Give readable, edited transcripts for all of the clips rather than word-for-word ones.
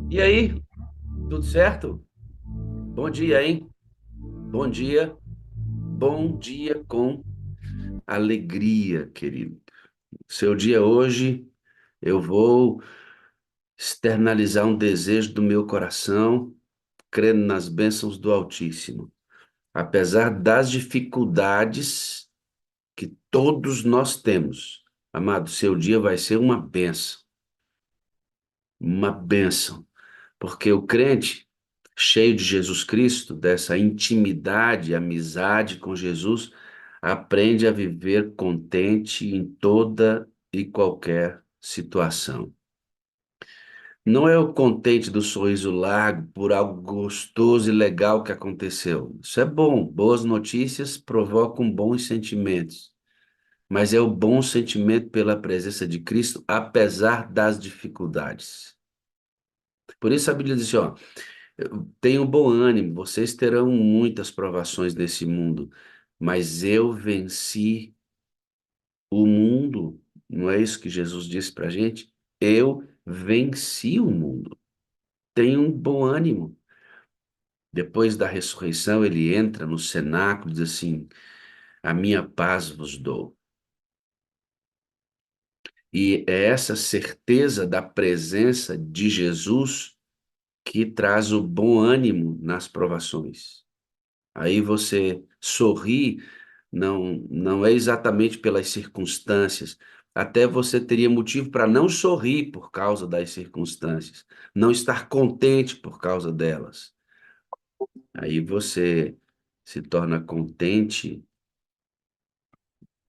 E aí, tudo certo? Bom dia, hein? Bom dia. Bom dia com alegria, querido. Seu dia hoje, eu vou externalizar um desejo do meu coração, crendo nas bênçãos do Altíssimo. Apesar das dificuldades que todos nós temos, amado, seu dia vai ser uma bênção, porque o crente cheio de Jesus Cristo, dessa intimidade, amizade com Jesus, aprende a viver contente em toda e qualquer situação. Não é o contente do sorriso largo por algo gostoso e legal que aconteceu. Isso é bom. Boas notícias provocam bons sentimentos. Mas é o bom sentimento pela presença de Cristo, apesar das dificuldades. Por isso a Bíblia diz assim, ó, tenham bom ânimo, vocês terão muitas provações nesse mundo, mas eu venci o mundo. Não é isso que Jesus disse para a gente? Eu venci o mundo. Tenham bom ânimo. Depois da ressurreição, ele entra no cenáculo e diz assim: A minha paz vos dou. E é essa certeza da presença de Jesus que traz o bom ânimo nas provações. Aí você sorri, não é exatamente pelas circunstâncias. Até você teria motivo para não sorrir por causa das circunstâncias, não estar contente por causa delas. Aí você se torna contente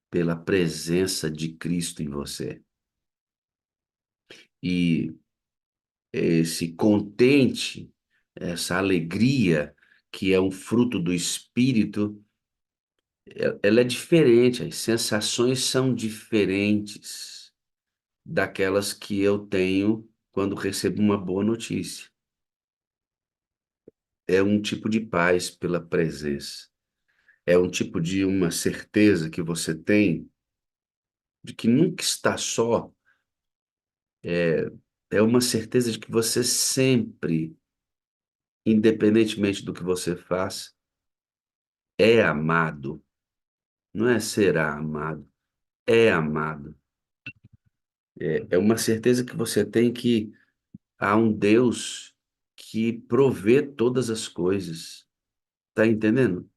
pela presença de Cristo em você. E esse contente, essa alegria que é um fruto do Espírito, ela é diferente, as sensações são diferentes daquelas que eu tenho quando recebo uma boa notícia. É um tipo de paz pela presença. É um tipo de uma certeza que você tem de que nunca está só. É, é uma certeza de que você sempre, independentemente do que você faz, é amado. Não é será amado, é amado. É uma certeza que você tem que há um Deus que provê todas as coisas. Tá entendendo?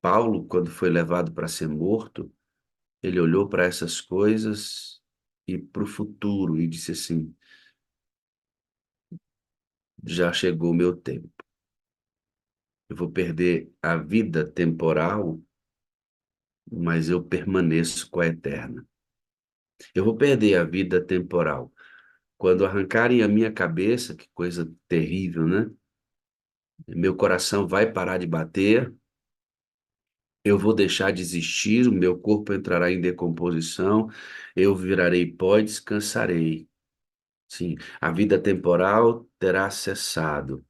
Paulo, quando foi levado para ser morto, ele olhou para essas coisas e para o futuro e disse assim: já chegou o meu tempo. Eu vou perder a vida temporal, mas eu permaneço com a eterna. Eu vou perder a vida temporal. Quando arrancarem a minha cabeça, que coisa terrível, né? Meu coração vai parar de bater, eu vou deixar de existir, o meu corpo entrará em decomposição, eu virarei pó e descansarei. Sim, a vida temporal terá cessado,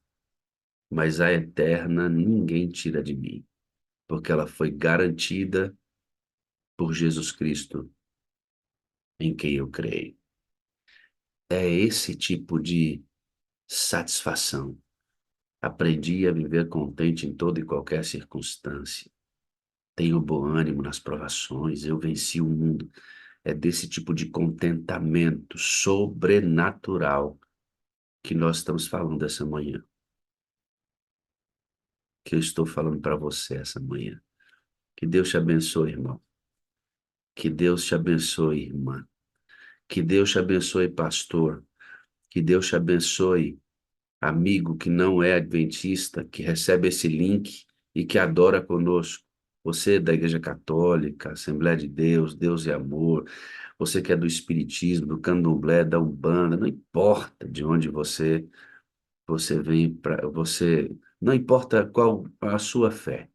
mas a eterna ninguém tira de mim, porque ela foi garantida por Jesus Cristo, em quem eu creio. É esse tipo de satisfação. Aprendi a viver contente em toda e qualquer circunstância. Tenho bom ânimo nas provações, eu venci o mundo. É desse tipo de contentamento sobrenatural que nós estamos falando essa manhã, que eu estou falando para você essa manhã. Que Deus te abençoe, irmão. Que Deus te abençoe, irmã. Que Deus te abençoe, pastor. Que Deus te abençoe, amigo que não é adventista, que recebe esse link e que adora conosco. Você é da Igreja Católica, Assembleia de Deus, Deus é amor. Você que é do Espiritismo, do Candomblé, da Umbanda, não importa de onde você vem para você, não importa qual a sua fé.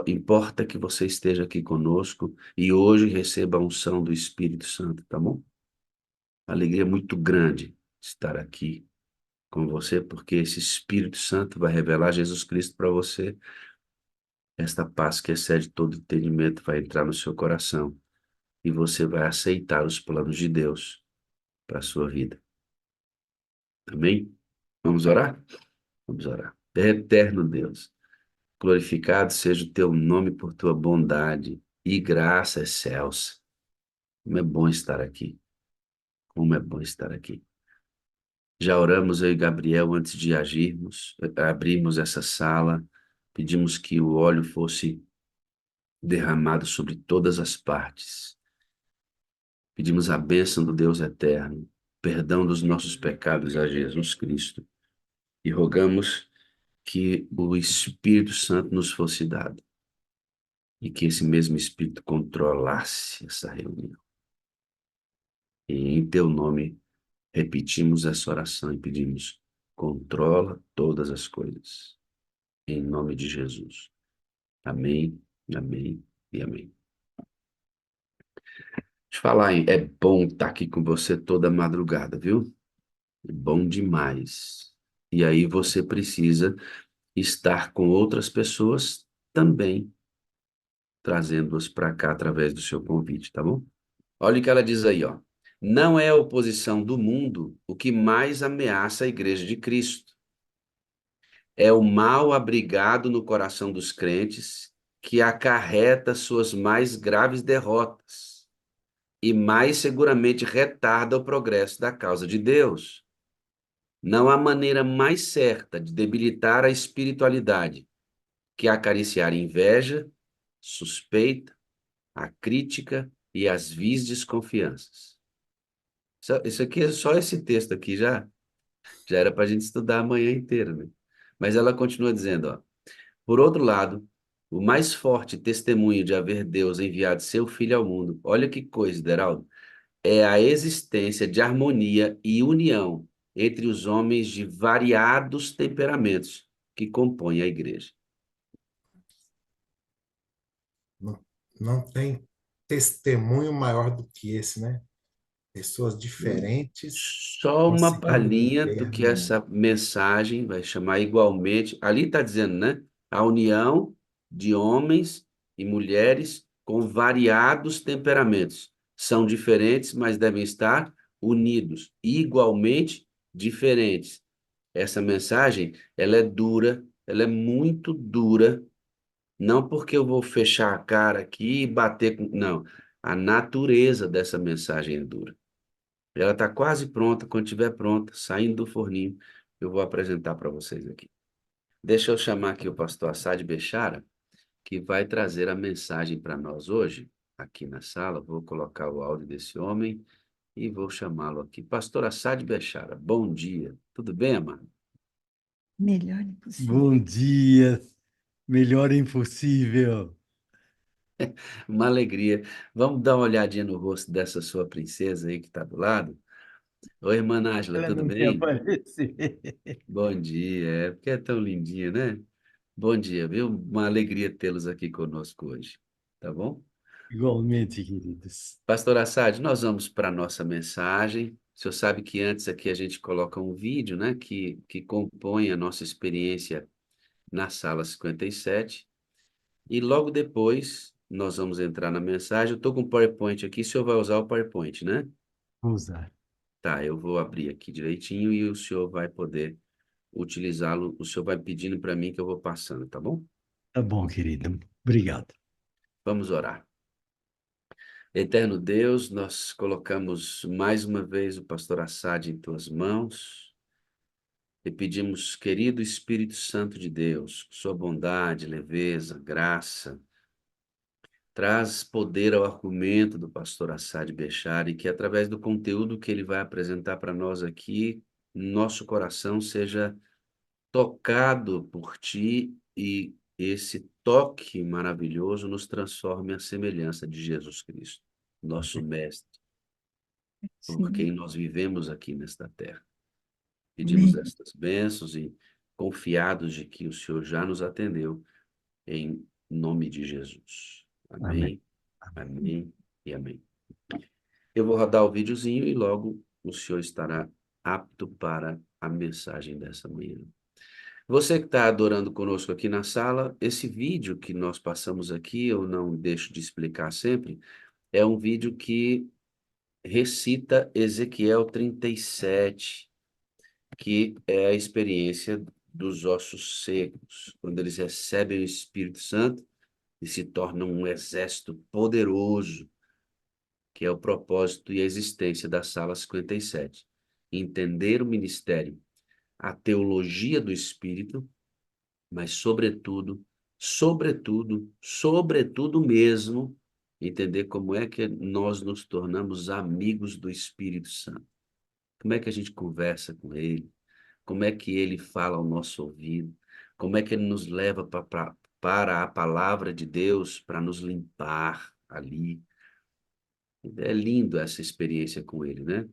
Importa que você esteja aqui conosco e hoje receba a unção do Espírito Santo, tá bom? Alegria muito grande estar aqui com você, porque esse Espírito Santo vai revelar Jesus Cristo para você. Esta paz que excede todo entendimento vai entrar no seu coração e você vai aceitar os planos de Deus para a sua vida. Amém? Vamos orar? Vamos orar. Eterno Deus, glorificado seja o teu nome por tua bondade e graça excelsa. Como é bom estar aqui. Como é bom estar aqui. Já oramos eu e Gabriel antes de agirmos, abrimos essa sala, pedimos que o óleo fosse derramado sobre todas as partes. Pedimos a bênção do Deus eterno, perdão dos nossos pecados a Jesus Cristo e rogamos que o Espírito Santo nos fosse dado e que esse mesmo Espírito controlasse essa reunião. E em teu nome repetimos essa oração e pedimos: controla todas as coisas. Em nome de Jesus. Amém, amém e amém. Deixa eu falar, hein? É bom estar aqui com você toda madrugada, viu? É bom demais. E aí você precisa estar com outras pessoas também, trazendo-as para cá através do seu convite, tá bom? Olha o que ela diz aí, ó. Não é a oposição do mundo o que mais ameaça a Igreja de Cristo. É o mal abrigado no coração dos crentes que acarreta suas mais graves derrotas e mais seguramente retarda o progresso da causa de Deus. Não há maneira mais certa de debilitar a espiritualidade que acariciar inveja, suspeita, a crítica e as vis desconfianças. Isso aqui é só esse texto aqui já era para a gente estudar a manhã inteira, né? Mas ela continua dizendo, ó, por outro lado, o mais forte testemunho de haver Deus enviado seu Filho ao mundo, olha que coisa, Deraldo, é a existência de harmonia e união entre os homens de variados temperamentos que compõem a igreja. Não, não tem testemunho maior do que esse, né? Pessoas diferentes Só uma conseguindo palhinha viver do que harmonia. essa mensagem vai chamar igualmente. Ali está dizendo, né? A união de homens e mulheres com variados temperamentos. São diferentes, mas devem estar unidos, igualmente diferentes. Essa mensagem, ela é dura, ela é muito dura, não porque eu vou fechar a cara aqui e bater com. Não, a natureza dessa mensagem é dura. Ela está quase pronta. Quando estiver pronta, saindo do forninho, eu vou apresentar para vocês aqui. Deixa eu chamar aqui o pastor Assad Bechara, que vai trazer a mensagem para nós hoje, aqui na sala. Vou colocar o áudio desse homem e vou chamá-lo aqui. Pastor Assad Bechara, bom dia. Tudo bem, amado? Melhor impossível. Bom dia, melhor impossível. Uma alegria. Vamos dar uma olhadinha no rosto dessa sua princesa aí que está do lado. Oi, irmã Nájila, Ela tudo não quer bem? aparecer. Bom dia. É porque é tão lindinha, né? Bom dia, viu? Uma alegria tê-los aqui conosco hoje. Tá bom? Igualmente, queridos. Pastor Assad, nós vamos para a nossa mensagem. O senhor sabe que antes aqui a gente coloca um vídeo, né, que compõe a nossa experiência na sala 57. E logo depois nós vamos entrar na mensagem. Eu estou com o PowerPoint aqui, o senhor vai usar o PowerPoint, né? Vou usar. Tá, eu vou abrir aqui direitinho e o senhor vai poder utilizá-lo. O senhor vai pedindo para mim que eu vou passando, tá bom? Tá bom, querido. Obrigado. Vamos orar. Eterno Deus, nós colocamos mais uma vez o pastor Assad em tuas mãos e pedimos, querido Espírito Santo de Deus, sua bondade, leveza, graça, traz poder ao argumento do pastor Assad Bechara e que através do conteúdo que ele vai apresentar para nós aqui, nosso coração seja tocado por ti e esse toque maravilhoso nos transforme à semelhança de Jesus Cristo, nosso mestre, por Sim. quem nós vivemos aqui nesta terra. Pedimos Amém. estas bênçãos e confiados de que o Senhor já nos atendeu, em nome de Jesus. Amém. Amém, amém e amém. Eu vou rodar o videozinho e logo o Senhor estará apto para a mensagem dessa manhã. Você que está adorando conosco aqui na sala, esse vídeo que nós passamos aqui, eu não deixo de explicar sempre, é um vídeo que recita Ezequiel 37. que é a experiência dos ossos secos, quando eles recebem o Espírito Santo e se tornam um exército poderoso, que é o propósito e a existência da Sala 57. Entender o ministério, a teologia do Espírito, mas sobretudo mesmo, entender como é que nós nos tornamos amigos do Espírito Santo. Como é que a gente conversa com ele? Como é que ele fala ao nosso ouvido? Como é que ele nos leva para a palavra de Deus para nos limpar ali? É lindo essa experiência com ele, né?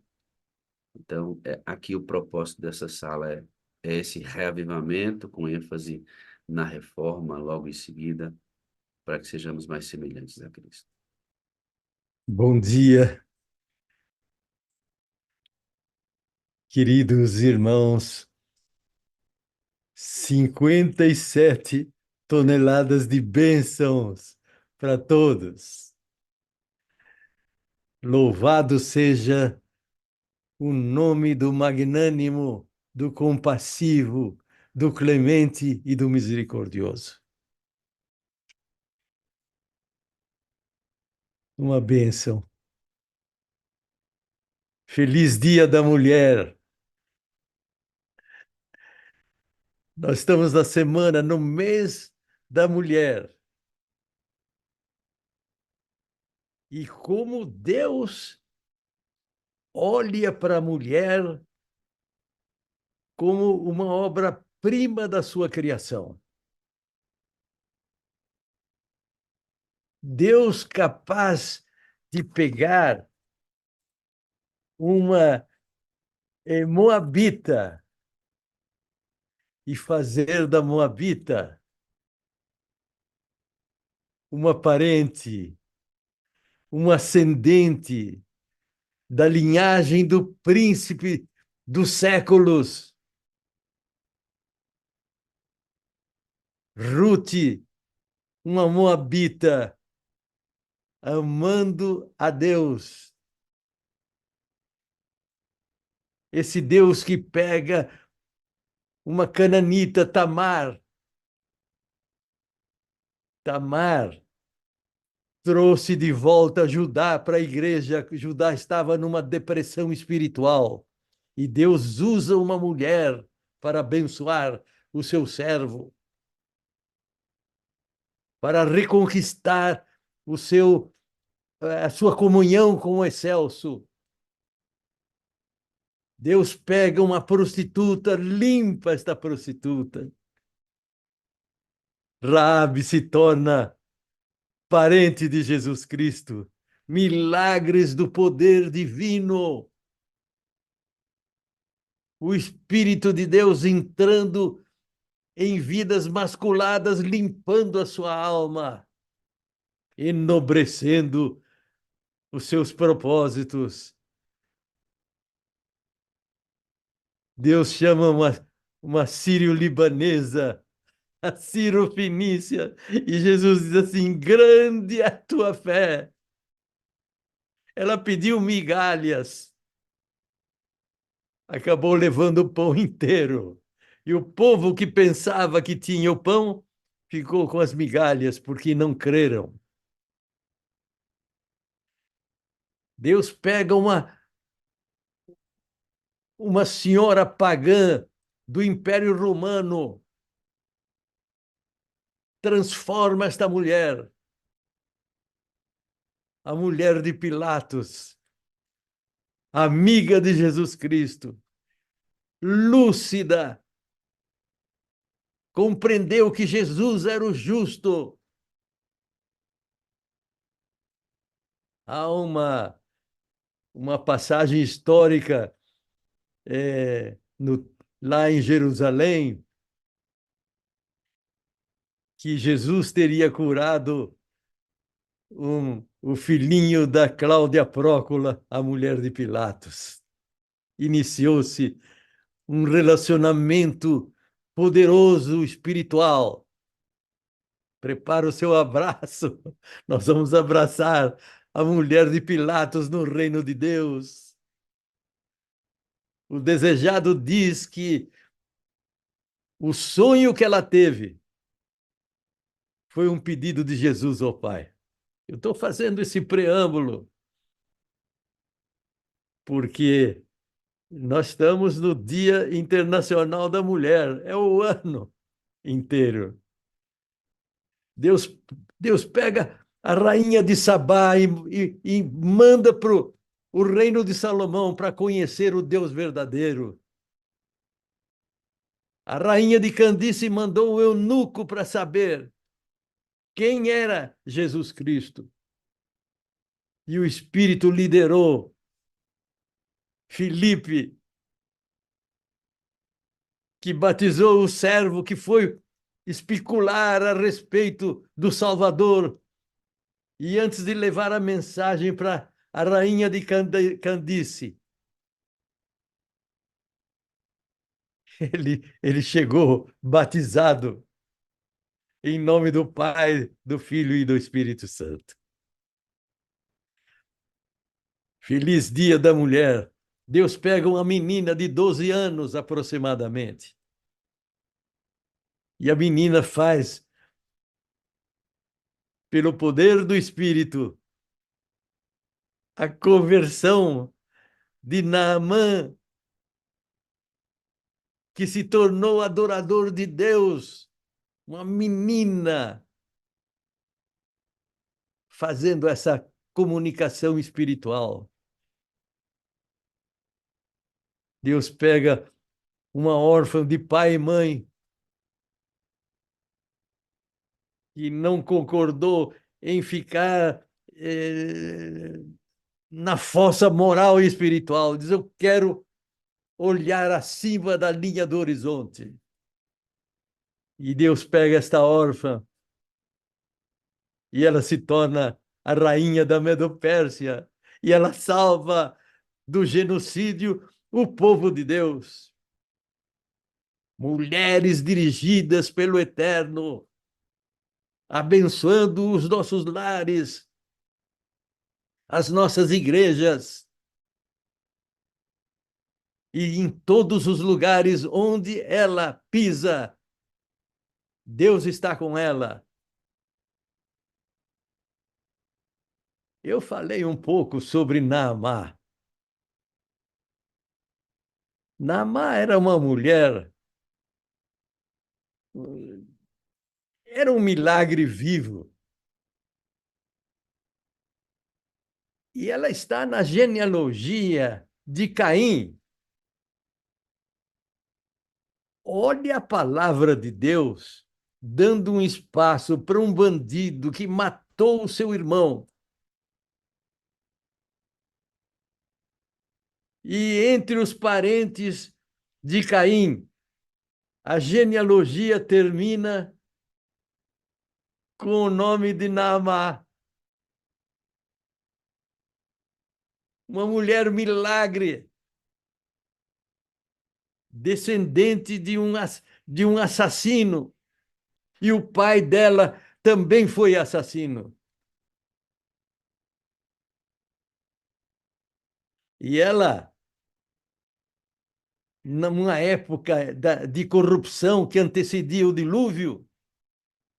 Então, aqui o propósito dessa sala é esse reavivamento com ênfase na reforma logo em seguida, para que sejamos mais semelhantes a Cristo. Bom dia, queridos irmãos. 57 toneladas de bênçãos para todos. Louvado seja o nome do magnânimo, do compassivo, do clemente e do misericordioso. Uma bênção. Feliz Dia da Mulher. Nós estamos na semana, no mês da mulher. E como Deus olha para a mulher como uma obra-prima da sua criação. Deus capaz de pegar uma moabita e fazer da moabita uma parente, um ascendente da linhagem do príncipe dos séculos. Rute, uma moabita, amando a Deus. Esse Deus que pega uma cananita, Tamar. Tamar trouxe de volta Judá para a igreja. Judá estava numa depressão espiritual. E Deus usa uma mulher para abençoar o seu servo, para reconquistar a sua comunhão com o excelso. Deus pega uma prostituta, limpa esta prostituta. Raabe se torna parente de Jesus Cristo. Milagres do poder divino. O Espírito de Deus entrando em vidas masculadas, limpando a sua alma, enobrecendo os seus propósitos. Deus chama uma sírio-libanesa, a Ciro-Fenícia, e Jesus diz assim: grande é a tua fé. Ela pediu migalhas, acabou levando o pão inteiro. E o povo que pensava que tinha o pão ficou com as migalhas, porque não creram. Deus pega uma senhora pagã do Império Romano, transforma esta mulher, a mulher de Pilatos, amiga de Jesus Cristo, lúcida, compreendeu que Jesus era o justo. Há uma passagem histórica lá em Jerusalém, que Jesus teria curado o filhinho da Cláudia Prócula, a mulher de Pilatos. Iniciou-se um relacionamento poderoso, espiritual. Prepara o seu abraço. Nós vamos abraçar a mulher de Pilatos no reino de Deus. O desejado diz que o sonho que ela teve foi um pedido de Jesus ao Pai. Eu estou fazendo esse preâmbulo porque nós estamos no Dia Internacional da Mulher, é o ano inteiro. Deus, Deus pega a rainha de Sabá e manda para o reino de Salomão para conhecer o Deus verdadeiro. A rainha de Candice mandou o eunuco para saber quem era Jesus Cristo. E o Espírito liderou Filipe, que batizou o servo que foi especular a respeito do Salvador. E antes de levar a mensagem para a rainha de Candice, ele chegou batizado em nome do Pai, do Filho e do Espírito Santo. Feliz Dia da Mulher. Deus pega uma menina de 12 anos aproximadamente. E a menina faz, pelo poder do Espírito, a conversão de Naamã, que se tornou adorador de Deus, uma menina fazendo essa comunicação espiritual. Deus pega uma órfã de pai e mãe que não concordou em ficar na fossa moral e espiritual. Diz, eu quero olhar acima da linha do horizonte. E Deus pega esta órfã e ela se torna a rainha da Medo-Pérsia e ela salva do genocídio o povo de Deus. Mulheres dirigidas pelo Eterno, abençoando os nossos lares, as nossas igrejas e em todos os lugares onde ela pisa, Deus está com ela. Eu falei um pouco sobre Naamá. Naamá era uma mulher, era um milagre vivo. E ela está na genealogia de Caim. Olha a palavra de Deus dando um espaço para um bandido que matou o seu irmão. E entre os parentes de Caim, a genealogia termina com o nome de Naamá. Uma mulher milagre, descendente de um assassino. E o pai dela também foi assassino. E ela, numa época de corrupção que antecedia o dilúvio,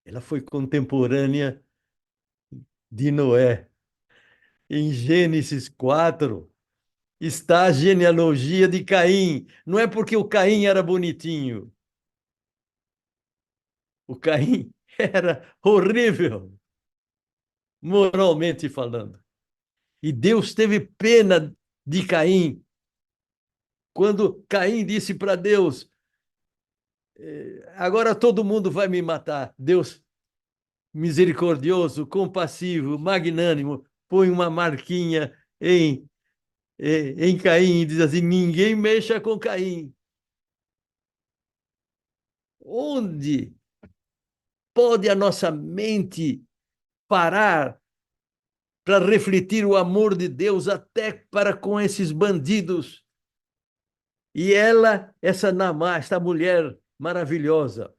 ela foi contemporânea de Noé. Em Gênesis 4, está a genealogia de Caim. Não é porque o Caim era bonitinho. O Caim era horrível, moralmente falando. E Deus teve pena de Caim. Quando Caim disse para Deus, agora todo mundo vai me matar. Deus, misericordioso, compassivo, magnânimo, põe uma marquinha em Caim e diz assim, ninguém mexa com Caim. Onde pode a nossa mente parar para refletir o amor de Deus até para com esses bandidos? E ela, essa Naamá, esta mulher maravilhosa,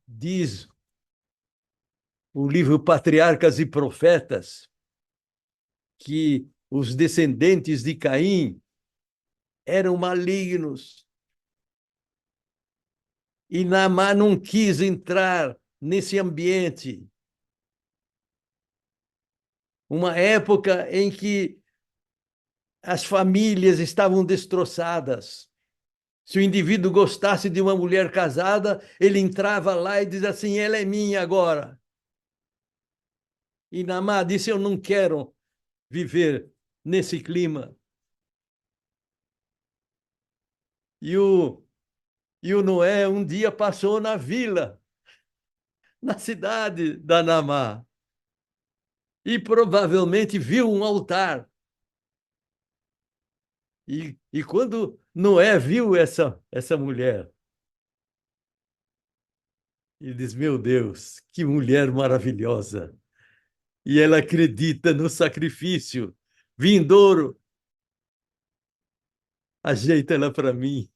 diz o livro Patriarcas e Profetas, que os descendentes de Caim eram malignos. E Naamã não quis entrar nesse ambiente. Uma época em que as famílias estavam destroçadas. Se o indivíduo gostasse de uma mulher casada, ele entrava lá e dizia assim: ela é minha agora. E Naamã disse: eu não quero viver nesse clima. E o Noé um dia passou na vila, na cidade da Naamã, e provavelmente viu um altar. E quando Noé viu essa mulher, ele diz: meu Deus, que mulher maravilhosa! E ela acredita no sacrifício vindouro. Ajeita ela para mim.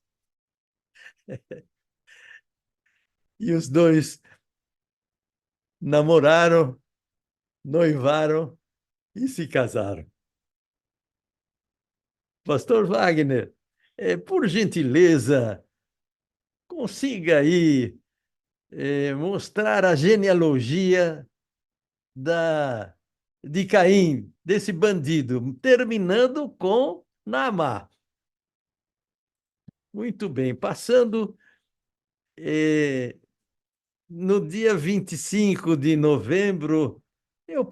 E os dois namoraram, noivaram e se casaram. Pastor Wagner, por gentileza, consiga aí mostrar a genealogia de Caim, desse bandido, terminando com Naamá. Muito bem, passando no dia 25 de novembro, eu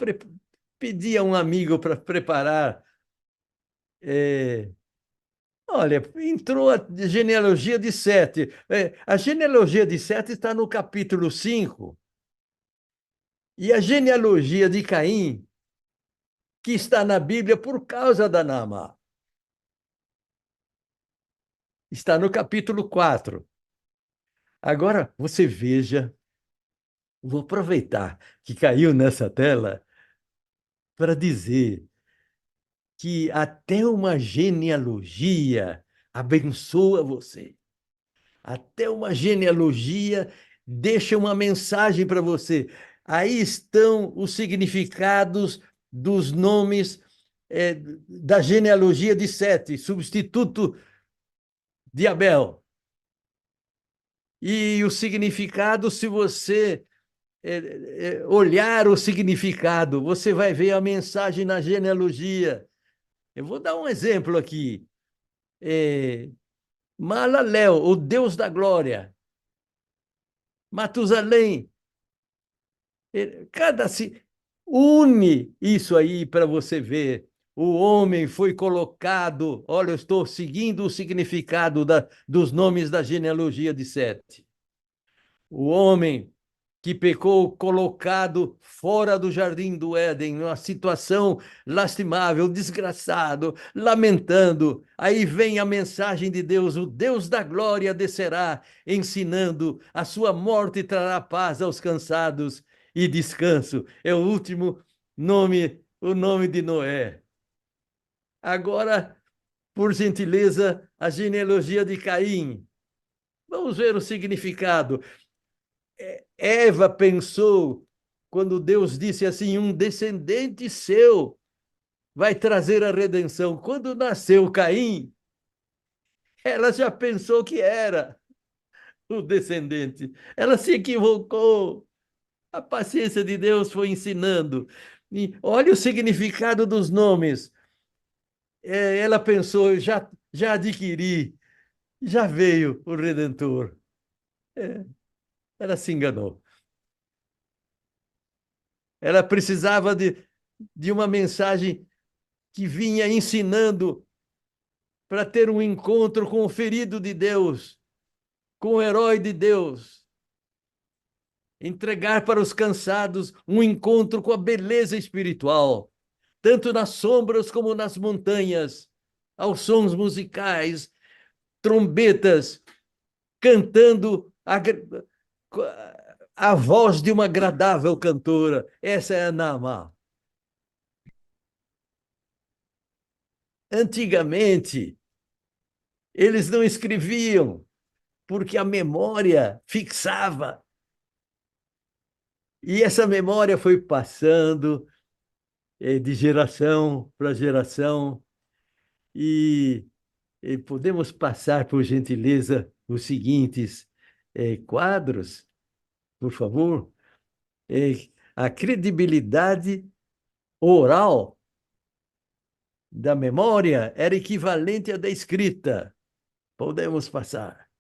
pedi a um amigo para preparar. Olha, entrou a genealogia de Sete. A genealogia de Sete está no capítulo 5. E a genealogia de Caim, que está na Bíblia por causa da Naamá, está no capítulo 4. Agora, você veja, vou aproveitar que caiu nessa tela para dizer que até uma genealogia abençoa você. Até uma genealogia deixa uma mensagem para você. Aí estão os significados dos nomes da genealogia de Sete, substituto de Abel. E o significado, se você olhar o significado, você vai ver a mensagem na genealogia. Eu vou dar um exemplo aqui. Malaléu, o Deus da glória. Matusalém. Cada une isso aí para você ver. O homem foi colocado. Olha, eu estou seguindo o significado dos nomes da genealogia de Sete. O homem que pecou, colocado fora do jardim do Éden, numa situação lastimável, desgraçado, lamentando. Aí vem a mensagem de Deus: o Deus da glória descerá, ensinando: a sua morte trará paz aos cansados e descanso. É o último nome, o nome de Noé. Agora, por gentileza, a genealogia de Caim. Vamos ver o significado. Eva pensou, quando Deus disse assim: um descendente seu vai trazer a redenção. Quando nasceu Caim, ela já pensou que era o descendente. Ela se equivocou. A paciência de Deus foi ensinando. E olha o significado dos nomes. Ela pensou: já adquiri, já veio o Redentor. Ela se enganou. Ela precisava de uma mensagem que vinha ensinando para ter um encontro com o ferido de Deus, com o herói de Deus. Entregar para os cansados um encontro com a beleza espiritual, tanto nas sombras como nas montanhas, aos sons musicais, trombetas, cantando a voz de uma agradável cantora. Essa é a Naamá. Antigamente, eles não escreviam, porque a memória fixava. E essa memória foi passando, de geração para geração. E, podemos passar, por gentileza, os seguintes quadros, por favor? A credibilidade oral da memória era equivalente à da escrita. Podemos passar.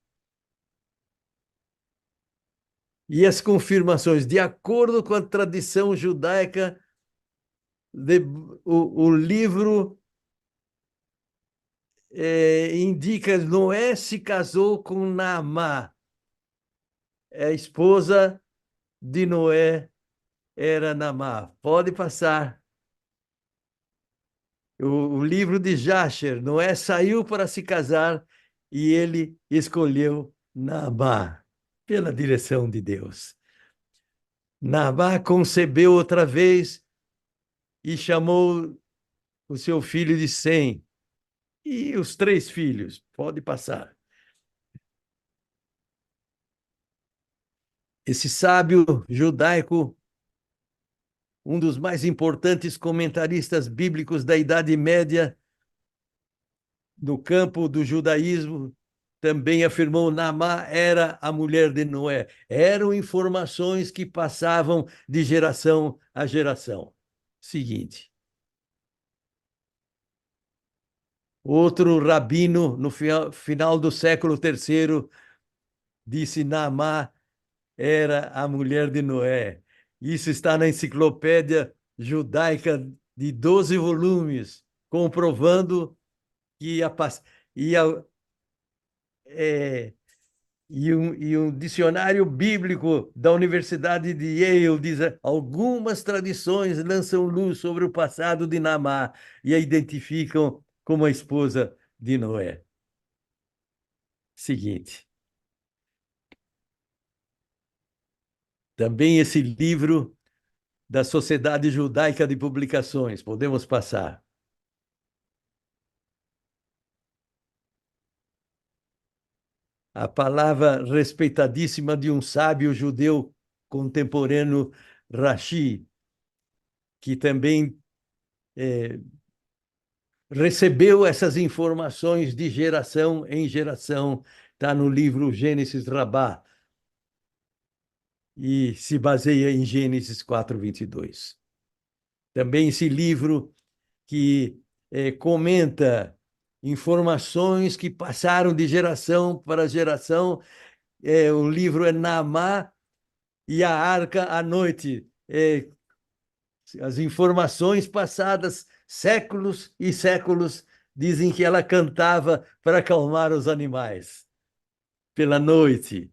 E as confirmações, de acordo com a tradição judaica, o livro indica que Noé se casou com Naamá. A esposa de Noé era Naamá. Pode passar. O livro de Jasher, Noé saiu para se casar e ele escolheu Naamá, pela direção de Deus. Naamá concebeu outra vez e chamou o seu filho de Sem. E os 3 filhos, pode passar. Esse sábio judaico, um dos mais importantes comentaristas bíblicos da Idade Média, no campo do judaísmo, também afirmou: Naamá era a mulher de Noé. Eram informações que passavam de geração a geração. Seguinte. Outro rabino, no final do século III, disse: Naamá era a mulher de Noé. Isso está na Enciclopédia Judaica de 12 volumes, comprovando que um dicionário bíblico da Universidade de Yale diz: algumas tradições lançam luz sobre o passado de Naamá e a identificam como a esposa de Noé. Seguinte. Também esse livro da Sociedade Judaica de Publicações. Podemos passar. A palavra respeitadíssima de um sábio judeu contemporâneo, Rashi, que também recebeu essas informações de geração em geração. Está no livro Gênesis Rabá e se baseia em Gênesis 4:22. Também esse livro que comenta informações que passaram de geração para geração. O livro é Naamá e a Arca à Noite. As informações passadas, séculos e séculos, dizem que ela cantava para acalmar os animais pela noite.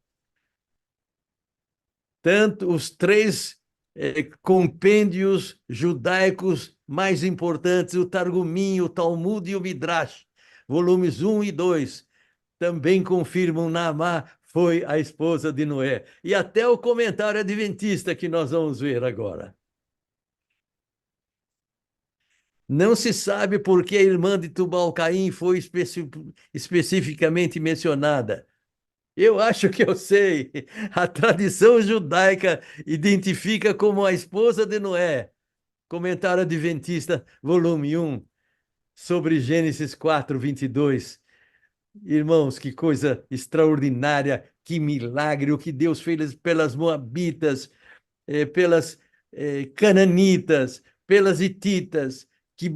Tanto os 3 compêndios judaicos mais importantes, o Targumim, o Talmud e o Midrash, volumes 1 e 2, também confirmam Naamá foi a esposa de Noé. E até o comentário adventista que nós vamos ver agora. Não se sabe por que a irmã de Tubal-Caim foi especificamente mencionada. Eu acho que eu sei. A tradição judaica identifica como a esposa de Noé. Comentário adventista, volume 1, sobre Gênesis 4:22. Irmãos, que coisa extraordinária, que milagre, o que Deus fez pelas Moabitas, pelas Cananitas, pelas Hititas, que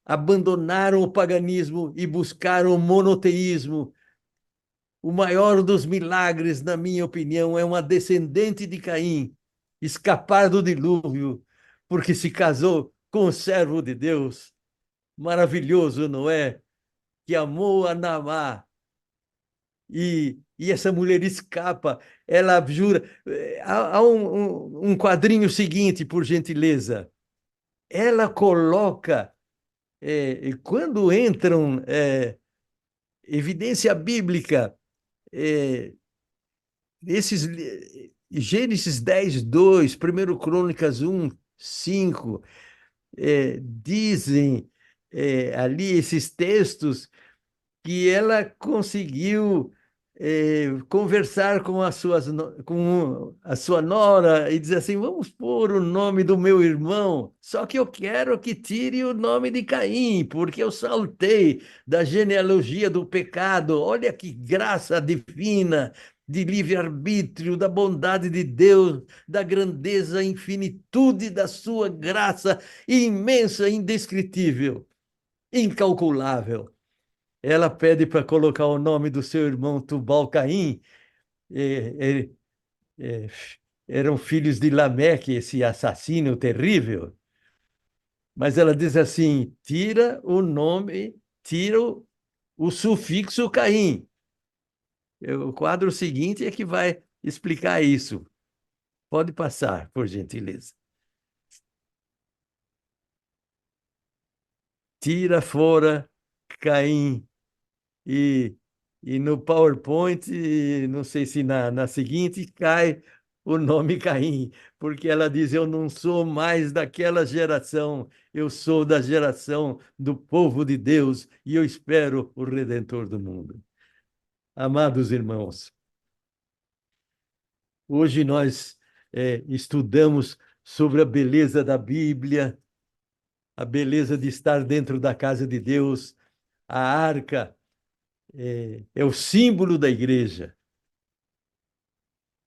abandonaram o paganismo e buscaram o monoteísmo. O maior dos milagres, na minha opinião, é uma descendente de Caim escapar do dilúvio, porque se casou com o servo de Deus. Maravilhoso, não é? Que amou a Naamá. E essa mulher escapa, ela jura. Há um quadrinho seguinte, por gentileza. Ela coloca, quando entram evidência bíblica, esses Gênesis 10:2, 1 Crônicas 1:5, dizem ali esses textos que ela conseguiu conversar com com a sua nora e dizer assim: vamos pôr o nome do meu irmão, só que eu quero que tire o nome de Caim, porque eu saltei da genealogia do pecado. Olha que graça divina, de livre-arbítrio, da bondade de Deus, da grandeza, infinitude da sua graça imensa, indescritível, incalculável. Ela pede para colocar o nome do seu irmão Tubal-Caim. É, é, é, eram filhos de Lameque, esse assassino terrível. Mas ela diz assim: tira o nome, tira o sufixo Caim. O quadro seguinte é que vai explicar isso. Pode passar, por gentileza. Tira fora Caim. E, e no PowerPoint, não sei se na seguinte, cai o nome Caim, porque ela diz: eu não sou mais daquela geração, eu sou da geração do povo de Deus e eu espero o Redentor do mundo. Amados irmãos, hoje nós estudamos sobre a beleza da Bíblia, a beleza de estar dentro da casa de Deus, a arca é o símbolo da igreja.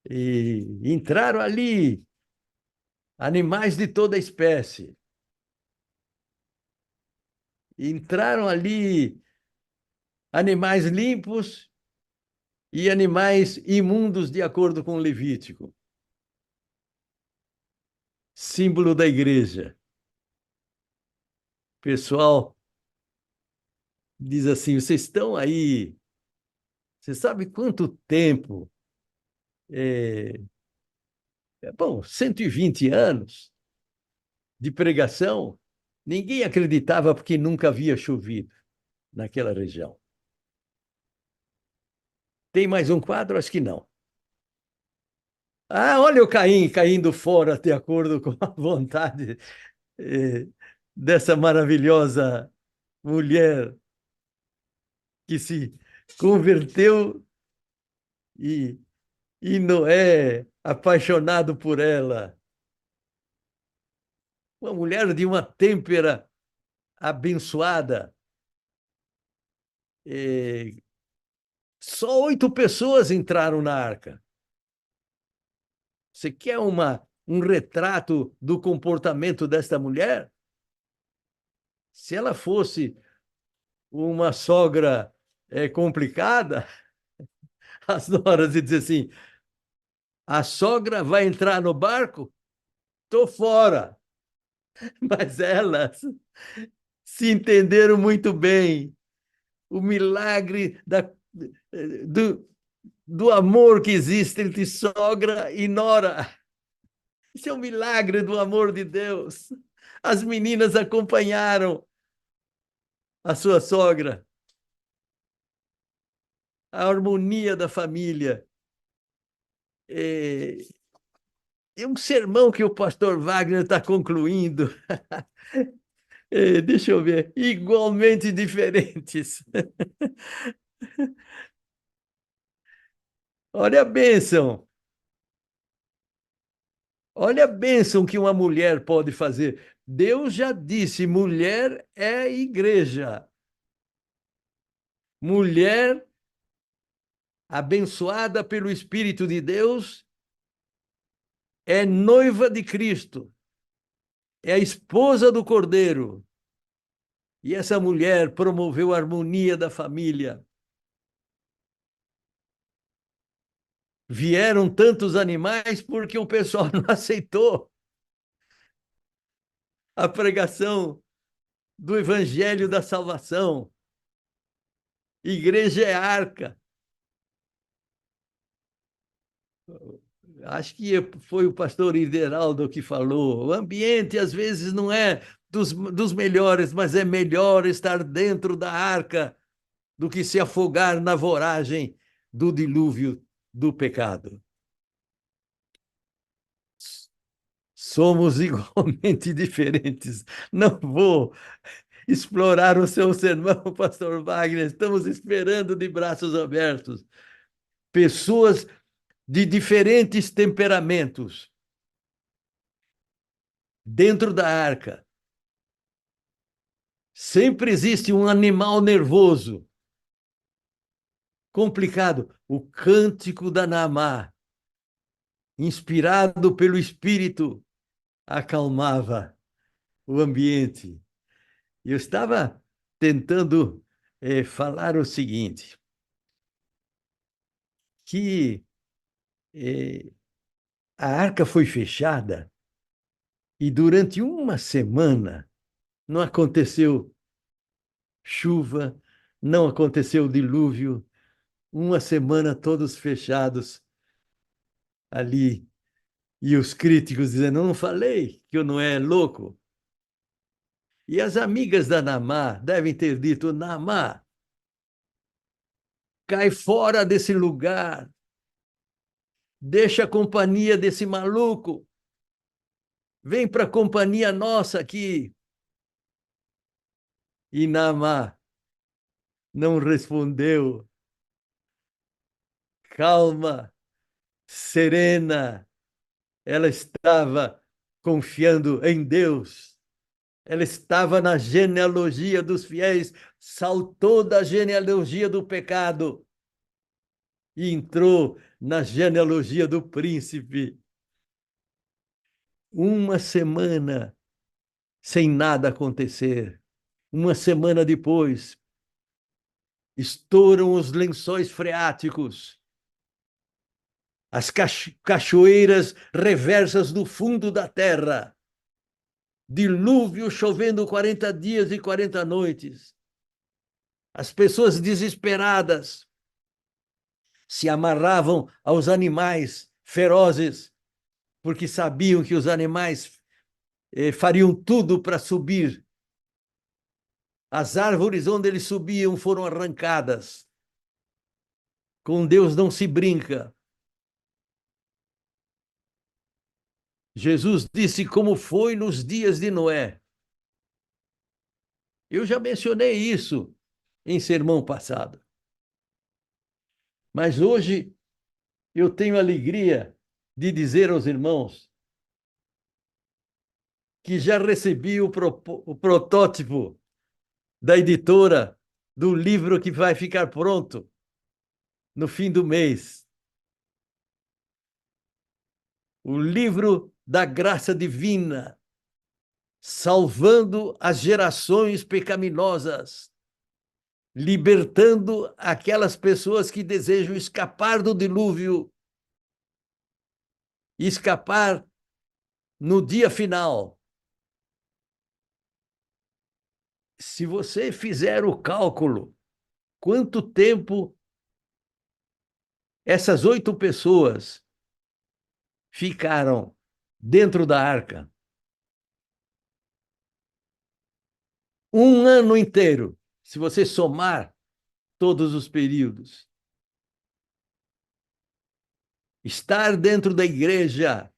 E entraram ali animais de toda espécie. Entraram ali animais limpos e animais imundos, de acordo com o Levítico. Símbolo da igreja. O pessoal diz assim: vocês estão aí, você sabe quanto tempo? Bom, 120 anos de pregação, ninguém acreditava porque nunca havia chovido naquela região. Tem mais um quadro? Acho que não. Ah, olha o Caim caindo fora de acordo com a vontade eh, dessa maravilhosa mulher que se converteu e, e Noé, apaixonado por ela. Uma mulher de uma têmpera abençoada. Só 8 pessoas entraram na arca. Você quer um retrato do comportamento desta mulher? Se ela fosse uma sogra complicada, as noras iam dizer assim: a sogra vai entrar no barco? Tô fora. Mas elas se entenderam muito bem. O milagre do amor que existe entre sogra e nora. Isso é um milagre do amor de Deus. As meninas acompanharam a sua sogra. A harmonia da família. É um sermão que o pastor Wagner está concluindo. Deixa eu ver. Igualmente diferentes. Olha a bênção. Olha a bênção que uma mulher pode fazer. Deus já disse: mulher é igreja. Mulher abençoada pelo Espírito de Deus é noiva de Cristo. É a esposa do Cordeiro. E essa mulher promoveu a harmonia da família. Vieram tantos animais porque o pessoal não aceitou a pregação do Evangelho da Salvação. Igreja é arca. Acho que foi o pastor Ideraldo que falou: o ambiente às vezes não é dos melhores, mas é melhor estar dentro da arca do que se afogar na voragem do dilúvio do pecado. Somos igualmente diferentes. Não vou explorar o seu sermão, pastor Wagner. Estamos esperando de braços abertos. pessoas de diferentes temperamentos dentro da arca. Sempre existe um animal nervoso, complicado. O cântico da Naamá, inspirado pelo Espírito, acalmava o ambiente. Eu estava tentando falar o seguinte, que a arca foi fechada e durante uma semana não aconteceu chuva, não aconteceu dilúvio, uma semana todos fechados ali. E os críticos dizendo, não falei que eu não é louco? E as amigas da Naamá devem ter dito, Naamá, cai fora desse lugar, deixa a companhia desse maluco, vem para a companhia nossa aqui. E Naamá não respondeu. Calma, serena, ela estava confiando em Deus. Ela estava na genealogia dos fiéis, saltou da genealogia do pecado e entrou na genealogia do príncipe. Uma semana sem nada acontecer. Uma semana depois, estouram os lençóis freáticos. As cachoeiras reversas do fundo da terra. Dilúvio chovendo 40 dias e 40 noites. As pessoas desesperadas se amarravam aos animais ferozes, porque sabiam que os animais fariam tudo para subir. As árvores onde eles subiam foram arrancadas. Com Deus não se brinca. Jesus disse como foi nos dias de Noé. Eu já mencionei isso em sermão passado. Mas hoje eu tenho a alegria de dizer aos irmãos que já recebi o protótipo da editora do livro que vai ficar pronto no fim do mês. O livro da graça divina, salvando as gerações pecaminosas, libertando aquelas pessoas que desejam escapar do dilúvio, escapar no dia final. Se você fizer o cálculo, quanto tempo essas 8 pessoas ficaram dentro da arca? Um ano inteiro, se você somar todos os períodos. Estar dentro da igreja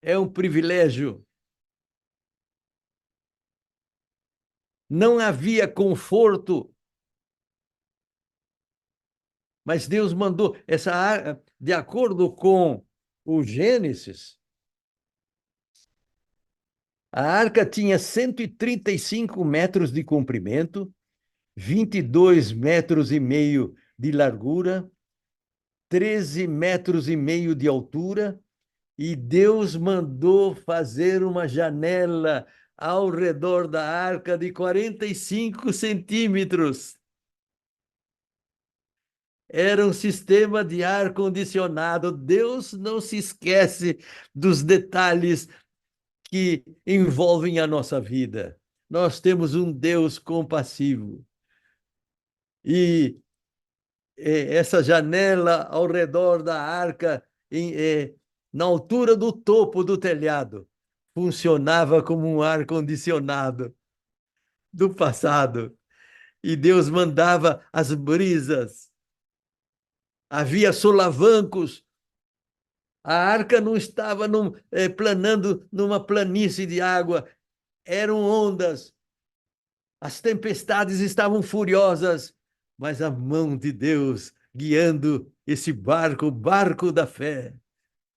é um privilégio. Não havia conforto, mas Deus mandou essa arca, de acordo com o Gênesis, a arca tinha 135 metros de comprimento, 22 metros e meio de largura, 13 metros e meio de altura, e Deus mandou fazer uma janela ao redor da arca de 45 centímetros. Era um sistema de ar-condicionado. Deus não se esquece dos detalhes que envolvem a nossa vida. Nós temos um Deus compassivo. E essa janela ao redor da arca, na altura do topo do telhado, funcionava como um ar-condicionado do passado. E Deus mandava as brisas. Havia solavancos. A arca não estava planando numa planície de água. Eram ondas. As tempestades estavam furiosas, mas a mão de Deus guiando esse barco, o barco da fé.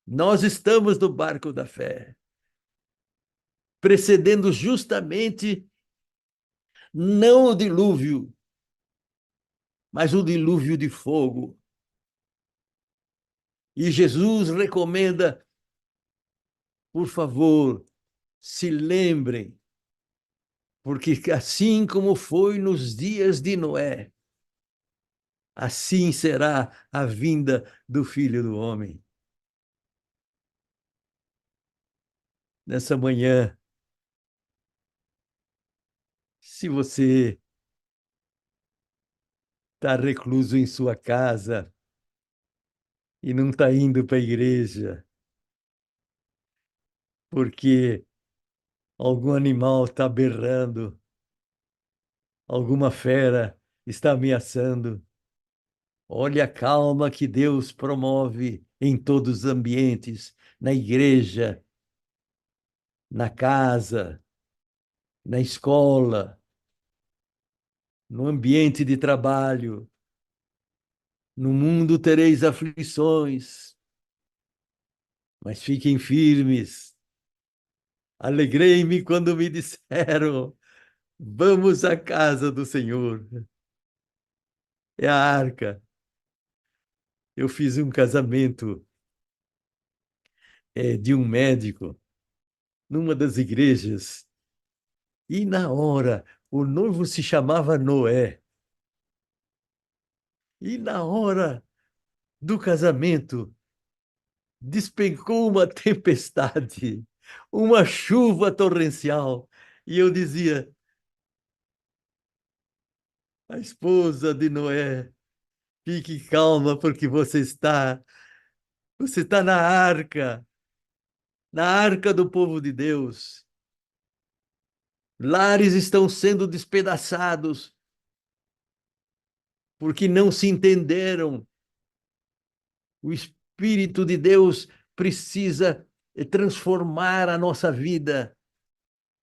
Nós estamos no barco da fé, precedendo justamente não o dilúvio, mas o dilúvio de fogo. E Jesus recomenda, por favor, se lembrem, porque assim como foi nos dias de Noé, assim será a vinda do Filho do Homem. Nessa manhã, se você está recluso em sua casa e não está indo para a igreja, porque algum animal está berrando, alguma fera está ameaçando, olhe a calma que Deus promove em todos os ambientes, na igreja, na casa, na escola, no ambiente de trabalho. No mundo tereis aflições, mas fiquem firmes. Alegrei-me quando me disseram: vamos à casa do Senhor. É a arca. Eu fiz um casamento de um médico numa das igrejas, e na hora o noivo se chamava Noé. E na hora do casamento despencou uma tempestade, uma chuva torrencial. E eu dizia: a esposa de Noé, fique calma, porque você está na arca do povo de Deus. Lares estão sendo despedaçados porque não se entenderam. O Espírito de Deus precisa transformar a nossa vida.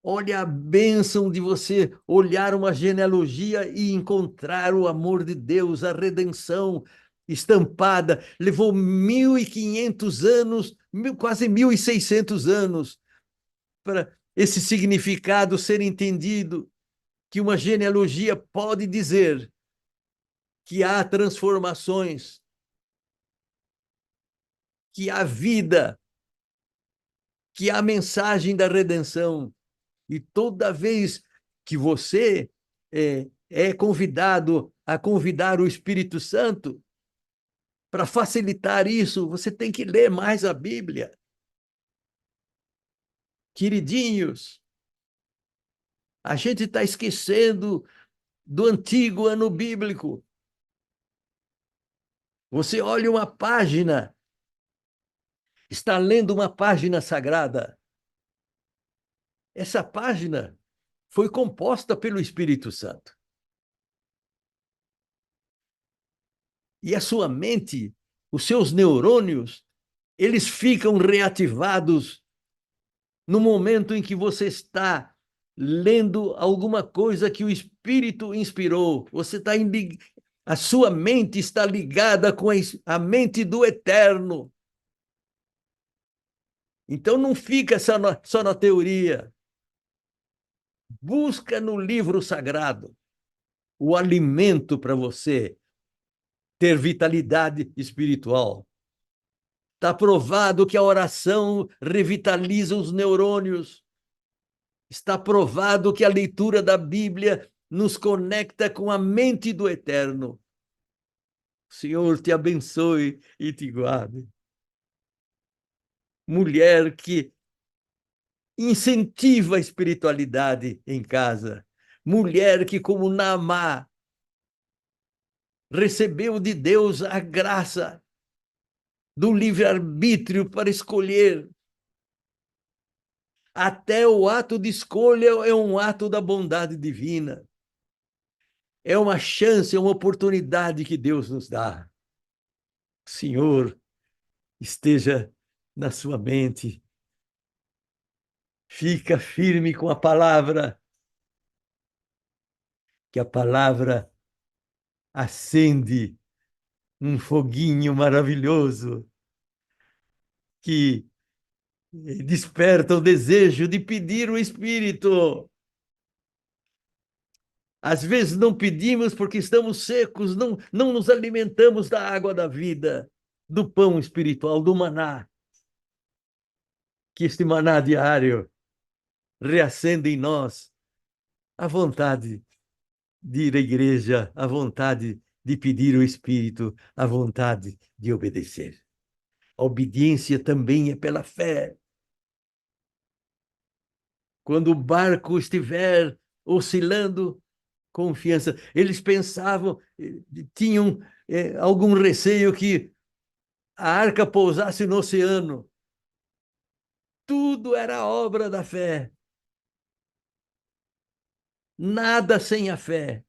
Olha a bênção de você olhar uma genealogia e encontrar o amor de Deus, a redenção estampada. Levou 1.500 anos, quase 1.600 anos, para esse significado ser entendido, que uma genealogia pode dizer que há transformações, que há vida, que há mensagem da redenção. E toda vez que você é convidado a convidar o Espírito Santo, para facilitar isso, você tem que ler mais a Bíblia. Queridinhos, a gente está esquecendo do antigo ano bíblico. Você olha uma página, está lendo uma página sagrada. Essa página foi composta pelo Espírito Santo. E a sua mente, os seus neurônios, eles ficam reativados no momento em que você está lendo alguma coisa que o Espírito inspirou. A sua mente está ligada com a mente do Eterno. Então não fica só na teoria. Busca no livro sagrado o alimento para você ter vitalidade espiritual. Está provado que a oração revitaliza os neurônios. Está provado que a leitura da Bíblia nos conecta com a mente do Eterno. O Senhor te abençoe e te guarde. Mulher que incentiva a espiritualidade em casa. Mulher que, como Naamá, recebeu de Deus a graça do livre-arbítrio para escolher. Até o ato de escolha é um ato da bondade divina. É uma chance, é uma oportunidade que Deus nos dá. Senhor, esteja na sua mente. Fica firme com a palavra, que a palavra acende um foguinho maravilhoso que desperta o desejo de pedir o Espírito. Às vezes não pedimos porque estamos secos, não nos alimentamos da água da vida, do pão espiritual, do maná. Que este maná diário reacenda em nós a vontade de ir à igreja, a vontade de pedir o Espírito, a vontade de obedecer. A obediência também é pela fé. Quando o barco estiver oscilando, confiança. Eles pensavam, tinham algum receio que a arca pousasse no oceano. Tudo era obra da fé. Nada sem a fé.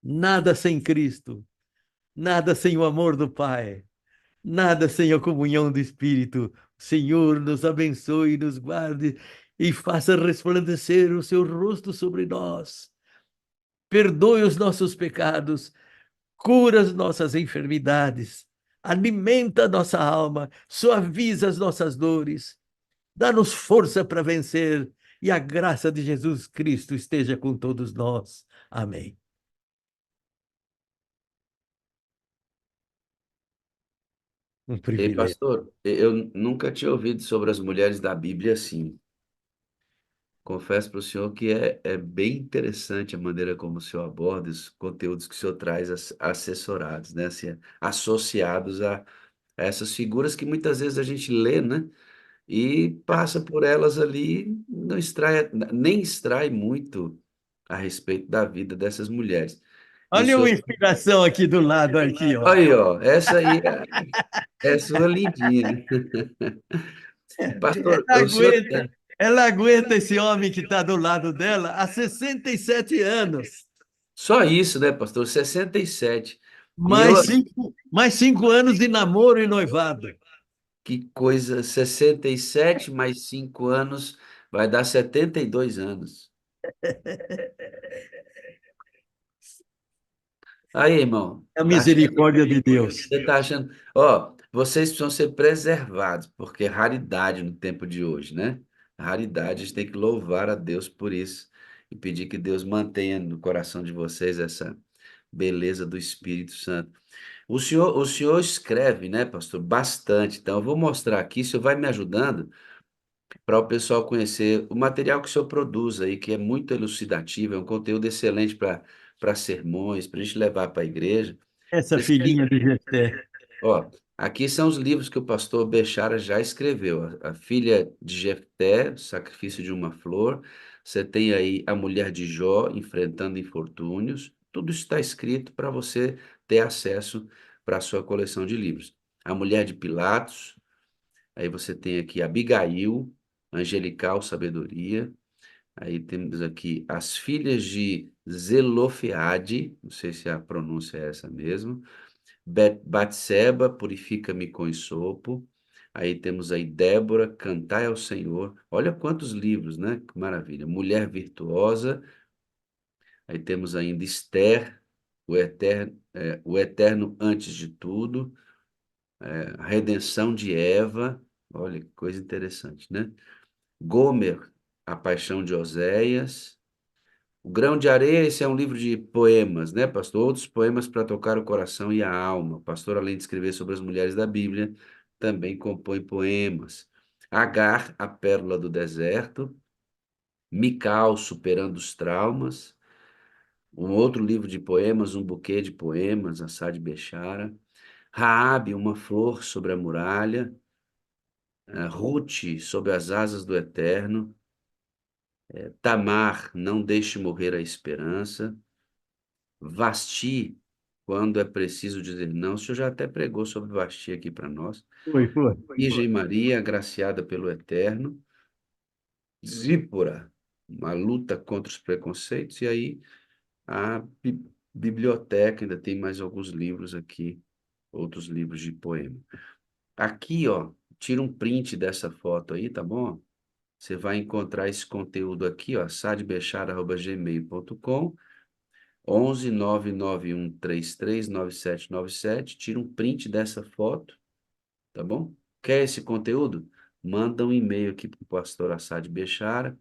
Nada sem Cristo. Nada sem o amor do Pai. Nada sem a comunhão do Espírito. O Senhor nos abençoe, nos guarde e faça resplandecer o seu rosto sobre nós. Perdoe os nossos pecados, cura as nossas enfermidades, alimenta a nossa alma, suaviza as nossas dores, dá-nos força para vencer e a graça de Jesus Cristo esteja com todos nós. Amém. Um Ei, privilégio. pastor, eu nunca tinha ouvido sobre as mulheres da Bíblia assim. Confesso para o senhor que é bem interessante a maneira como o senhor aborda os conteúdos que o senhor traz assessorados, né? Assim, associados a essas figuras que muitas vezes a gente lê, né? E passa por elas ali, não extrai, nem extrai muito a respeito da vida dessas mulheres. E o Olha uma senhor, inspiração aqui do lado, aqui, ó. aí, ó, essa aí é sua lindinha. Pastor, Ela o senhor aguenta, ela aguenta esse homem que está do lado dela há 67 anos. só isso, né, pastor? 67. E eu, Mais cinco anos de namoro e noivado. que coisa, 67 mais 5 anos vai dar 72 anos. Aí, irmão, A tá achando, misericórdia de Deus. você tá achando, ó, vocês precisam ser preservados, porque é raridade no tempo de hoje, né? Raridade, a gente tem que louvar a Deus por isso e pedir que Deus mantenha no coração de vocês essa beleza do Espírito Santo. O senhor escreve, né, pastor, bastante. Então, eu vou mostrar aqui, o senhor vai me ajudando para o pessoal conhecer o material que o senhor produz aí, que é muito elucidativo, é um conteúdo excelente para sermões, para a gente levar para a igreja. Essa Você filhinha de Jefté. Ó, aqui são os livros que o pastor Bechara já escreveu. A Filha de Jefté, Sacrifício de uma Flor. Você tem aí A Mulher de Jó, Enfrentando Infortúnios. Tudo isso está escrito para você ter acesso para a sua coleção de livros. A Mulher de Pilatos. Aí você tem aqui Abigail, Angelical Sabedoria. Aí temos aqui As Filhas de Zelofeade. Não sei se a pronúncia é essa mesmo. Batseba, purifica-me com esopo. Aí temos aí Débora, cantai ao Senhor. Olha quantos livros, né? Que maravilha. Mulher virtuosa. Aí temos ainda Esther, o eterno antes de tudo. A redenção de Eva. Olha que coisa interessante, né? Gomer, a paixão de Oséias. O Grão de Areia, esse é um livro de poemas, né, pastor? Outros poemas para tocar o coração e a alma. O pastor, além de escrever sobre as mulheres da Bíblia, também compõe poemas. Agar, a pérola do deserto. Mical, superando os traumas. Um outro livro de poemas, um buquê de poemas, Assad Bechara. Raabe, uma flor sobre a muralha. Ruth, sob as asas do Eterno. Tamar, não deixe morrer a esperança. Vasti, quando é preciso dizer não. O senhor já até pregou sobre Vasti aqui para nós. Foi. Virgem Maria, agraciada pelo Eterno. Zípora, uma luta contra os preconceitos. E aí a biblioteca, ainda tem mais alguns livros aqui, outros livros de poema. Aqui, ó, tira um print dessa foto aí, tá bom? Você vai encontrar esse conteúdo aqui, ó, sadbechara@gmail.com. 11 991339797. Tira um print dessa foto, tá bom? Quer esse conteúdo? Manda um e-mail aqui para o pastor Assad Bechara.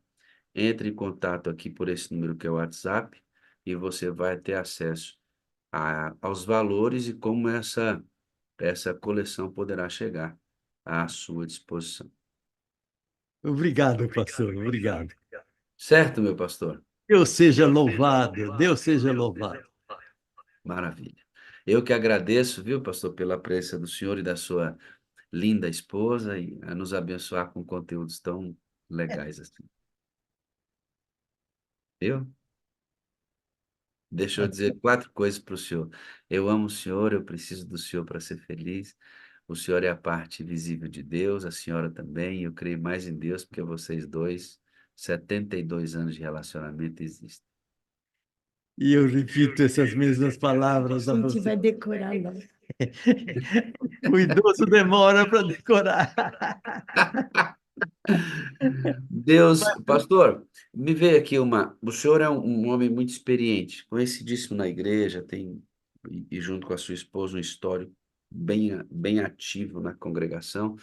Entre em contato aqui por esse número que é o WhatsApp e você vai ter acesso aos valores e como essa coleção poderá chegar à sua disposição. Obrigado, pastor, obrigado. Certo, meu pastor? Deus seja louvado, Deus seja louvado. Maravilha. Eu que agradeço, viu, pastor, pela presença do senhor e da sua linda esposa e a nos abençoar com conteúdos tão legais assim. Viu? Deixa eu dizer 4 coisas para o senhor. Eu amo o senhor, eu preciso do senhor para ser feliz. O senhor é a parte visível de Deus, a senhora também. Eu creio mais em Deus porque vocês dois, 72 anos de relacionamento existem. E eu repito essas mesmas palavras a A gente você. vai decorar lá. O idoso demora para decorar. Deus, pastor, me veio aqui o senhor é um homem muito experiente, conhecidíssimo na igreja, tem, e junto com a sua esposa, um histórico bem ativo na congregação.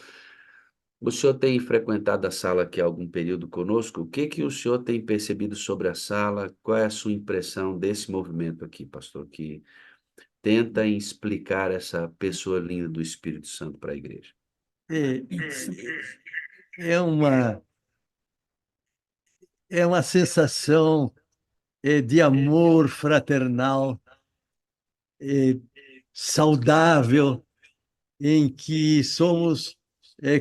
O senhor tem frequentado a sala aqui há algum período conosco? O que que o senhor tem percebido sobre a sala? Qual é a sua impressão desse movimento aqui, pastor, que tenta explicar essa pessoa linda do Espírito Santo para a igreja? É, é uma, é uma sensação de amor fraternal, é, saudável, em que somos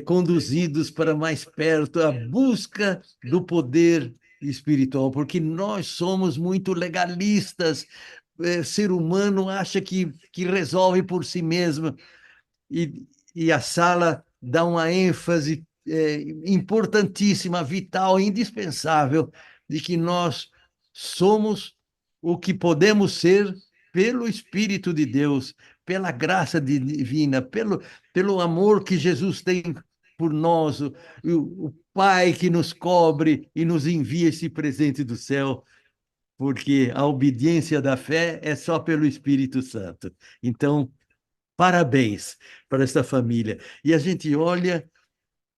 conduzidos para mais perto a busca do poder espiritual, porque nós somos muito legalistas. Ser humano acha que resolve por si mesmo, e a sala dá uma ênfase importantíssima, vital, indispensável, de que nós somos o que podemos ser pelo Espírito de Deus, pela graça divina, pelo amor que Jesus tem por nós, o Pai que nos cobre e nos envia esse presente do céu, porque a obediência da fé é só pelo Espírito Santo. Então, parabéns para esta família. E a gente olha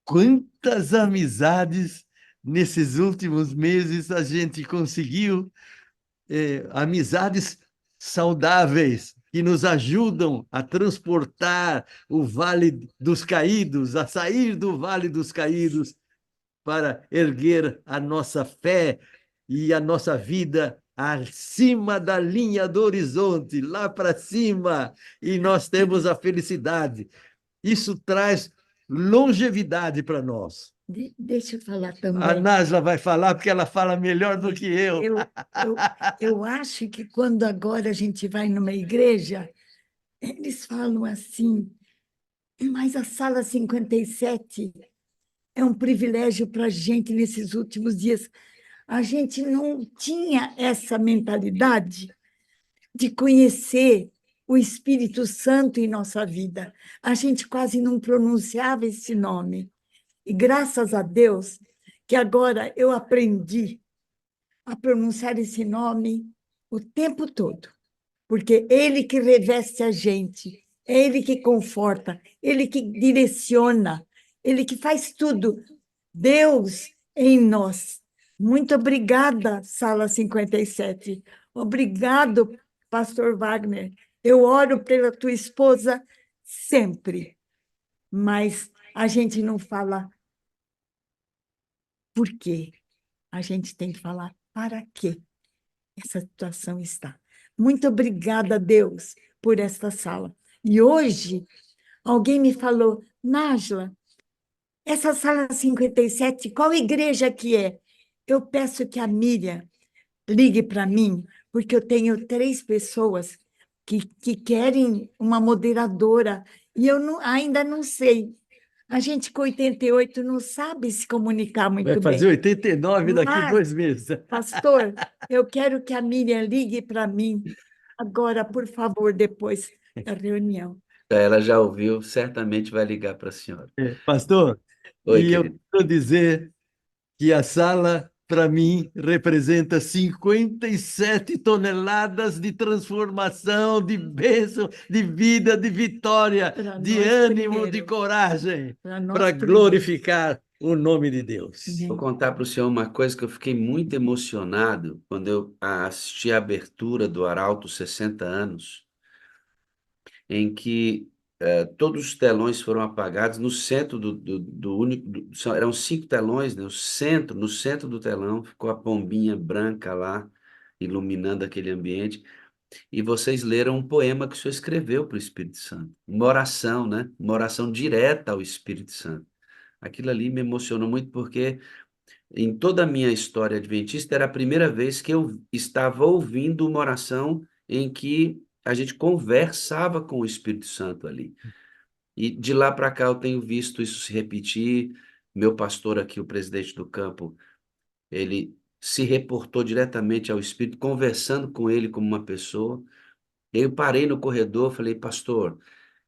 quantas amizades nesses últimos meses a gente conseguiu, amizades saudáveis que nos ajudam a transportar o Vale dos Caídos, a sair do Vale dos Caídos para erguer a nossa fé e a nossa vida acima da linha do horizonte, lá para cima, e nós temos a felicidade. Isso traz longevidade para nós. Deixa eu falar A também. Nájila vai falar porque ela fala melhor do que eu. Eu acho que quando agora a gente vai numa igreja, eles falam assim, mas a sala 57 é um privilégio para a gente nesses últimos dias. A gente não tinha essa mentalidade de conhecer o Espírito Santo em nossa vida. A gente quase não pronunciava esse nome. E graças a Deus que agora eu aprendi a pronunciar esse nome o tempo todo, porque Ele que reveste a gente, é Ele que conforta, Ele que direciona, Ele que faz tudo. Deus em nós. Muito obrigada, Sala 57. Obrigado, Pastor Wagner. Eu oro pela tua esposa sempre, mas a gente não fala por quê. A gente tem que falar para quê essa situação está. Muito obrigada, Deus, por esta sala. E hoje, alguém me falou, Nájila, essa sala 57, qual igreja que é? Eu peço que a Miriam ligue para mim, porque eu tenho 3 pessoas que querem uma moderadora, e eu ainda não sei. A gente com 88 não sabe se comunicar muito Vai fazer bem. 89 daqui Mas, 2 meses. pastor, eu quero que a Miriam ligue para mim agora, por favor, depois da reunião. Ela já ouviu, certamente vai ligar para a senhora. Pastor, Oi, e eu querido. quero dizer que a sala para mim, representa 57 toneladas de transformação, de bênção, de vida, de vitória, Para de nós ânimo, de primeiro. coragem, Para nós para primeiro. glorificar o nome de Deus. Vou Amém. contar para o senhor uma coisa que eu fiquei muito emocionado quando eu assisti a abertura do Arauto 60 anos, em que todos os telões foram apagados no centro do único. Eram 5 telões, né? No centro do telão ficou a pombinha branca lá, iluminando aquele ambiente. E vocês leram um poema que o senhor escreveu para o Espírito Santo. Uma oração, né? Uma oração direta ao Espírito Santo. Aquilo ali me emocionou muito porque em toda a minha história adventista era a primeira vez que eu estava ouvindo uma oração em que a gente conversava com o Espírito Santo ali. E de lá para cá eu tenho visto isso se repetir. Meu pastor aqui, o presidente do campo, ele se reportou diretamente ao Espírito, conversando com ele como uma pessoa. Eu parei no corredor, falei, pastor,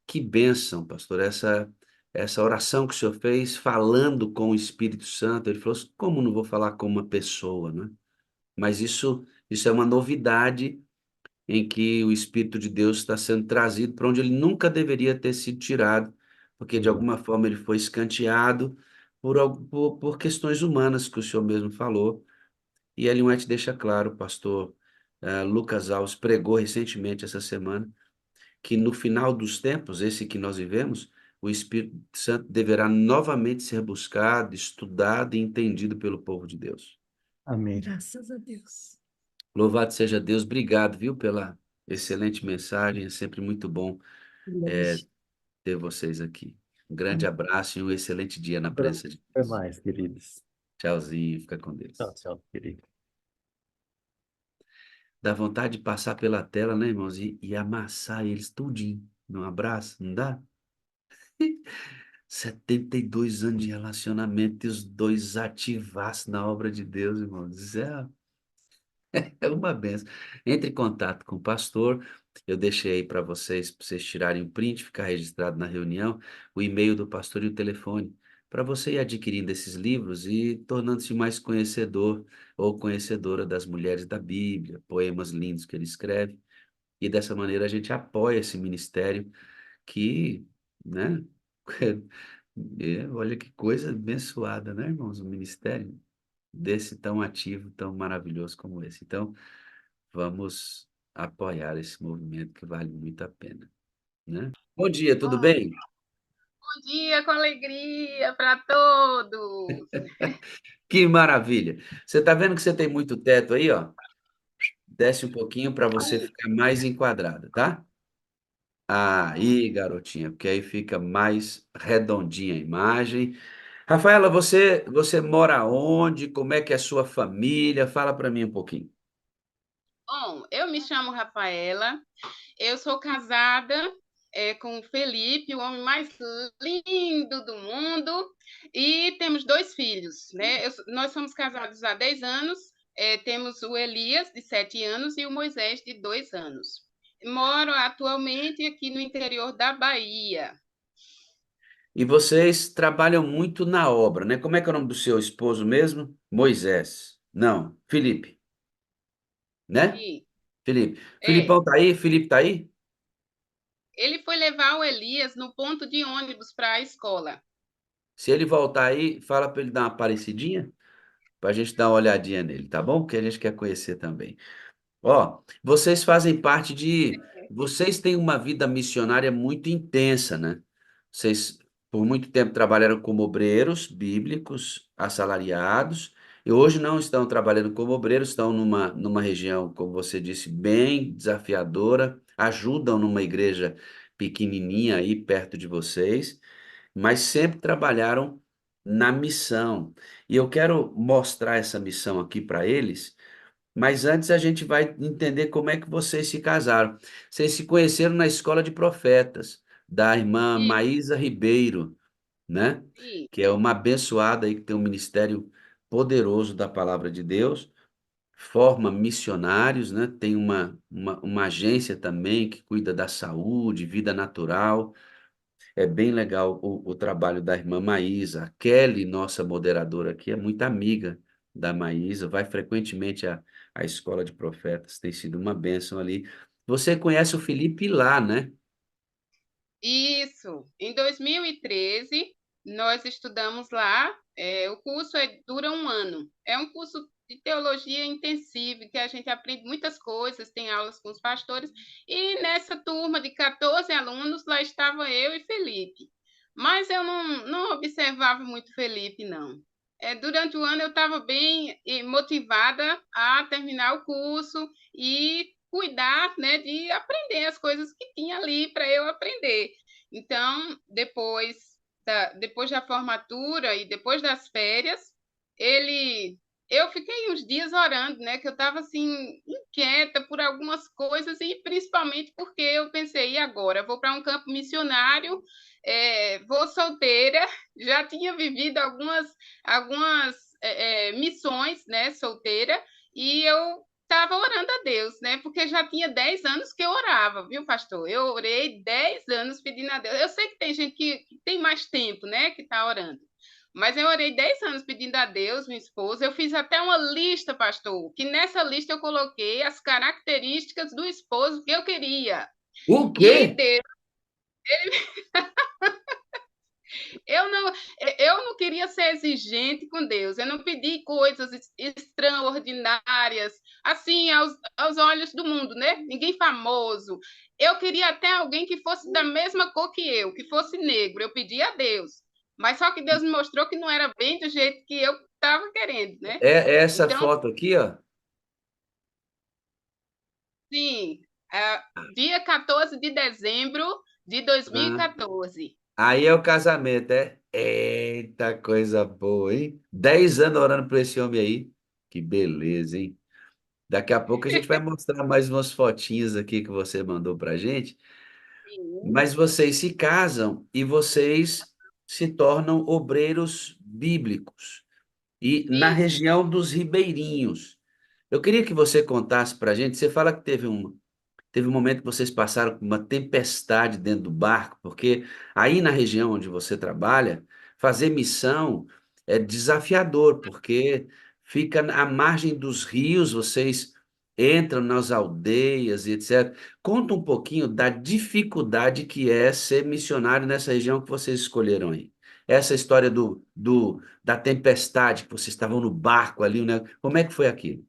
que bênção, pastor, essa oração que o senhor fez falando com o Espírito Santo. Ele falou assim, como não vou falar com uma pessoa, né? Mas isso é uma novidade em que o Espírito de Deus está sendo trazido para onde ele nunca deveria ter sido tirado, porque de alguma forma ele foi escanteado por questões humanas que o senhor mesmo falou. E Ellen White deixa claro, o pastor Lucas Alves pregou recentemente essa semana, que no final dos tempos, esse que nós vivemos, o Espírito Santo deverá novamente ser buscado, estudado e entendido pelo povo de Deus. Amém. Graças a Deus. Louvado seja Deus, obrigado, viu, pela excelente mensagem, é sempre muito bom ter vocês aqui. Um grande abraço e um excelente dia na presença de Até Deus. mais, queridos. Tchauzinho, fica com Deus. Tchau, tchau, querido. Dá vontade de passar pela tela, né, irmãos, e amassar eles tudinho num abraço, não dá? 72 anos de relacionamento e os dois ativaços na obra de Deus, irmãos. Isso é uma benção. Entre em contato com o pastor. Eu deixei aí para vocês tirarem o print, ficar registrado na reunião, o e-mail do pastor e o telefone, para você ir adquirindo esses livros e tornando-se mais conhecedor ou conhecedora das mulheres da Bíblia, poemas lindos que ele escreve. E dessa maneira a gente apoia esse ministério que, né? Olha que coisa abençoada, né, irmãos? Um ministério desse tão ativo, tão maravilhoso como esse. Então, vamos apoiar esse movimento que vale muito a pena, né? Bom dia, tudo bem? Bom dia com alegria para todos. Que maravilha! Você está vendo que você tem muito teto aí, ó? Desce um pouquinho para você ficar mais enquadrada, tá? Aí, garotinha, porque aí fica mais redondinha a imagem. Rafaela, você mora onde? Como é que é a sua família? Fala para mim um pouquinho. Bom, eu me chamo Rafaela, eu sou casada com o Felipe, o homem mais lindo do mundo, e temos 2 filhos, né? Nós somos casados há 10 anos, temos o Elias, de 7 anos, e o Moisés, de 2 anos. Moro atualmente aqui no interior da Bahia. E vocês trabalham muito na obra, né? Como é que é o nome do seu esposo mesmo? Moisés. Não, Felipe, né? E, Felipe. é, Filipão tá aí? Felipe tá aí? ele foi levar o Elias no ponto de ônibus para a escola. Se ele voltar aí, fala para ele dar uma aparecidinha, para a gente dar uma olhadinha nele, tá bom? Porque a gente quer conhecer também. Ó, vocês fazem parte de. Vocês têm uma vida missionária muito intensa, né? Vocês, por muito tempo, trabalharam como obreiros bíblicos, assalariados, e hoje não estão trabalhando como obreiros, estão numa região, como você disse, bem desafiadora, ajudam numa igreja pequenininha aí perto de vocês, mas sempre trabalharam na missão. E eu quero mostrar essa missão aqui para eles. Mas antes a gente vai entender como é que vocês se casaram. Vocês se conheceram na escola de profetas, da irmã E, Maísa Ribeiro, né? e, Que é uma abençoada aí que tem um ministério poderoso da palavra de Deus, forma missionários, né? Tem uma agência também que cuida da saúde, vida natural. É bem legal o trabalho da irmã Maísa. A Kelly, nossa moderadora aqui, é muito amiga da Maísa, vai frequentemente à escola de profetas, tem sido uma bênção ali. Você conhece o Felipe lá, né? Isso. Em 2013, nós estudamos lá. O curso dura 1 ano. É um curso de teologia intensivo, que a gente aprende muitas coisas, tem aulas com os pastores. E nessa turma de 14 alunos, lá estava eu e Felipe. Mas eu não observava muito Felipe, não. Durante o ano, eu estava bem motivada a terminar o curso e cuidar, né, de aprender as coisas que tinha ali para eu aprender. Então, depois da formatura e depois das férias, eu fiquei uns dias orando, né, que eu estava assim inquieta por algumas coisas e principalmente porque eu pensei, e agora? Eu vou para um campo missionário, vou solteira, já tinha vivido algumas missões, né, solteira, e eu estava orando a Deus, né? Porque já tinha 10 anos que eu orava, viu, pastor? Eu orei 10 anos pedindo a Deus. Eu sei que tem gente que tem mais tempo, né, que está orando. Mas eu orei 10 anos pedindo a Deus, minha esposa. Eu fiz até uma lista, pastor, que nessa lista eu coloquei as características do esposo que eu queria. O E quê? Deus, eu não queria ser exigente com Deus, eu não pedi coisas extraordinárias, assim, aos olhos do mundo, né? Ninguém famoso. Eu queria até alguém que fosse da mesma cor que eu, que fosse negro. Eu pedi a Deus. Mas só que Deus me mostrou que não era bem do jeito que eu estava querendo, né? É essa Então, foto aqui, ó. sim, dia 14 de dezembro de Ah, 2014. aí é o casamento, é? Eita, coisa boa, hein? 10 anos orando por esse homem aí. Que beleza, hein? Daqui a pouco a gente vai mostrar mais umas fotinhas aqui que você mandou pra gente. Sim, Mas vocês se casam e vocês se tornam obreiros bíblicos. E na isso. região dos ribeirinhos. Eu queria que você contasse pra gente. Você fala que teve um momento que vocês passaram por uma tempestade dentro do barco, porque aí na região onde você trabalha, fazer missão é desafiador, porque fica à margem dos rios, vocês entram nas aldeias e etc. Conta um pouquinho da dificuldade que é ser missionário nessa região que vocês escolheram aí. Essa história da tempestade, que vocês estavam no barco ali, né? Como é que foi aquilo?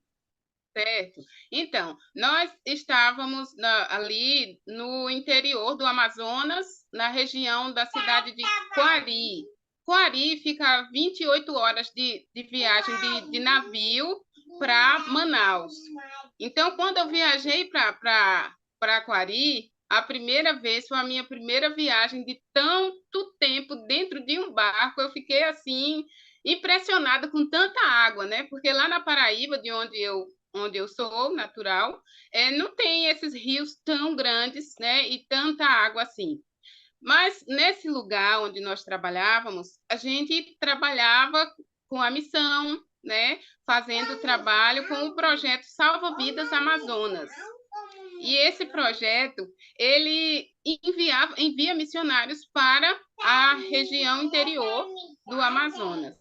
Certo. Então, nós estávamos ali no interior do Amazonas, na região da cidade de Coari. Coari fica a 28 horas de viagem de navio para Manaus. Então, quando eu viajei para Coari, a primeira vez foi a minha primeira viagem de tanto tempo dentro de um barco. Eu fiquei assim impressionada com tanta água, né? Porque lá na Paraíba, de onde eu sou, natural, não tem esses rios tão grandes, né, e tanta água assim. Mas nesse lugar onde nós trabalhávamos, a gente trabalhava com a missão, né, fazendo trabalho com o projeto Salva Vidas Amazonas. E esse projeto, ele envia missionários para a região interior do Amazonas.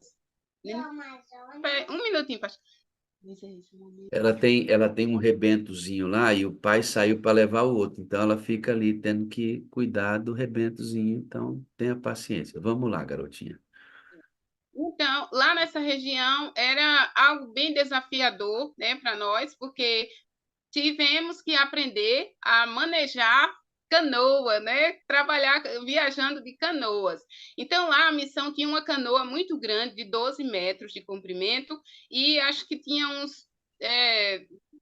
Um minutinho, pastor. Ela tem um rebentozinho lá e o pai saiu para levar o outro. Então ela fica ali tendo que cuidar do rebentozinho. Então tenha paciência. Vamos lá, garotinha. Então, lá nessa região era algo bem desafiador, né, para nós, porque tivemos que aprender a manejar canoa, né? Trabalhar viajando de canoas. Então, lá a missão tinha uma canoa muito grande, de 12 metros de comprimento, e acho que tinha uns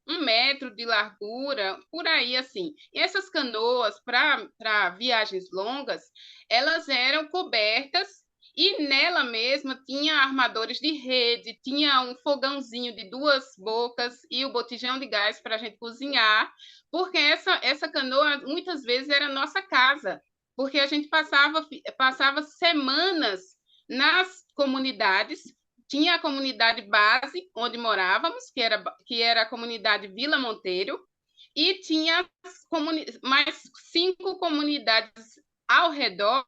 1 metro de largura, por aí assim. E essas canoas, para viagens longas, elas eram cobertas e nela mesma tinha armadores de rede, tinha um fogãozinho de 2 bocas e o botijão de gás para a gente cozinhar, porque essa canoa muitas vezes era nossa casa, porque a gente passava semanas nas comunidades. Tinha a comunidade base, onde morávamos, que era a comunidade Vila Monteiro, e tinha mais 5 comunidades ao redor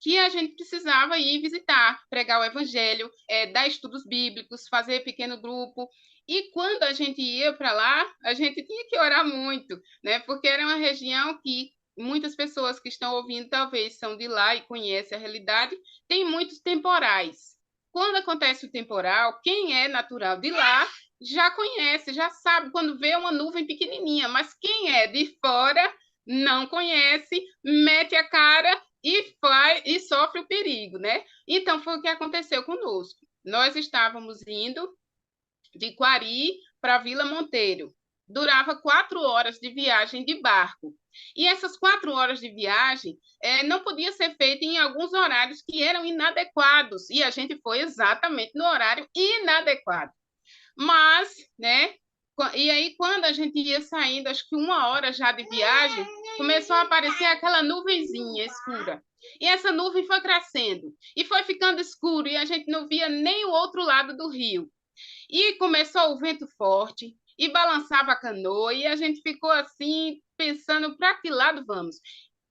que a gente precisava ir visitar, pregar o evangelho, dar estudos bíblicos, fazer pequeno grupo. E quando a gente ia para lá, a gente tinha que orar muito, né? Porque era uma região que muitas pessoas que estão ouvindo talvez são de lá e conhecem a realidade, tem muitos temporais. Quando acontece o temporal, quem é natural de lá já conhece, já sabe quando vê uma nuvem pequenininha, mas quem é de fora não conhece, mete a cara e sofre o perigo, né? Então, foi o que aconteceu conosco. Nós estávamos indo de Quari para Vila Monteiro. Durava 4 horas de viagem de barco. E essas 4 horas de viagem não podia ser feita em alguns horários que eram inadequados. E a gente foi exatamente no horário inadequado. Mas, né? E aí, quando a gente ia saindo, acho que 1 hora já de viagem, começou a aparecer aquela nuvenzinha escura. E essa nuvem foi crescendo e foi ficando escuro e a gente não via nem o outro lado do rio. E começou o vento forte e balançava a canoa e a gente ficou assim pensando para que lado vamos.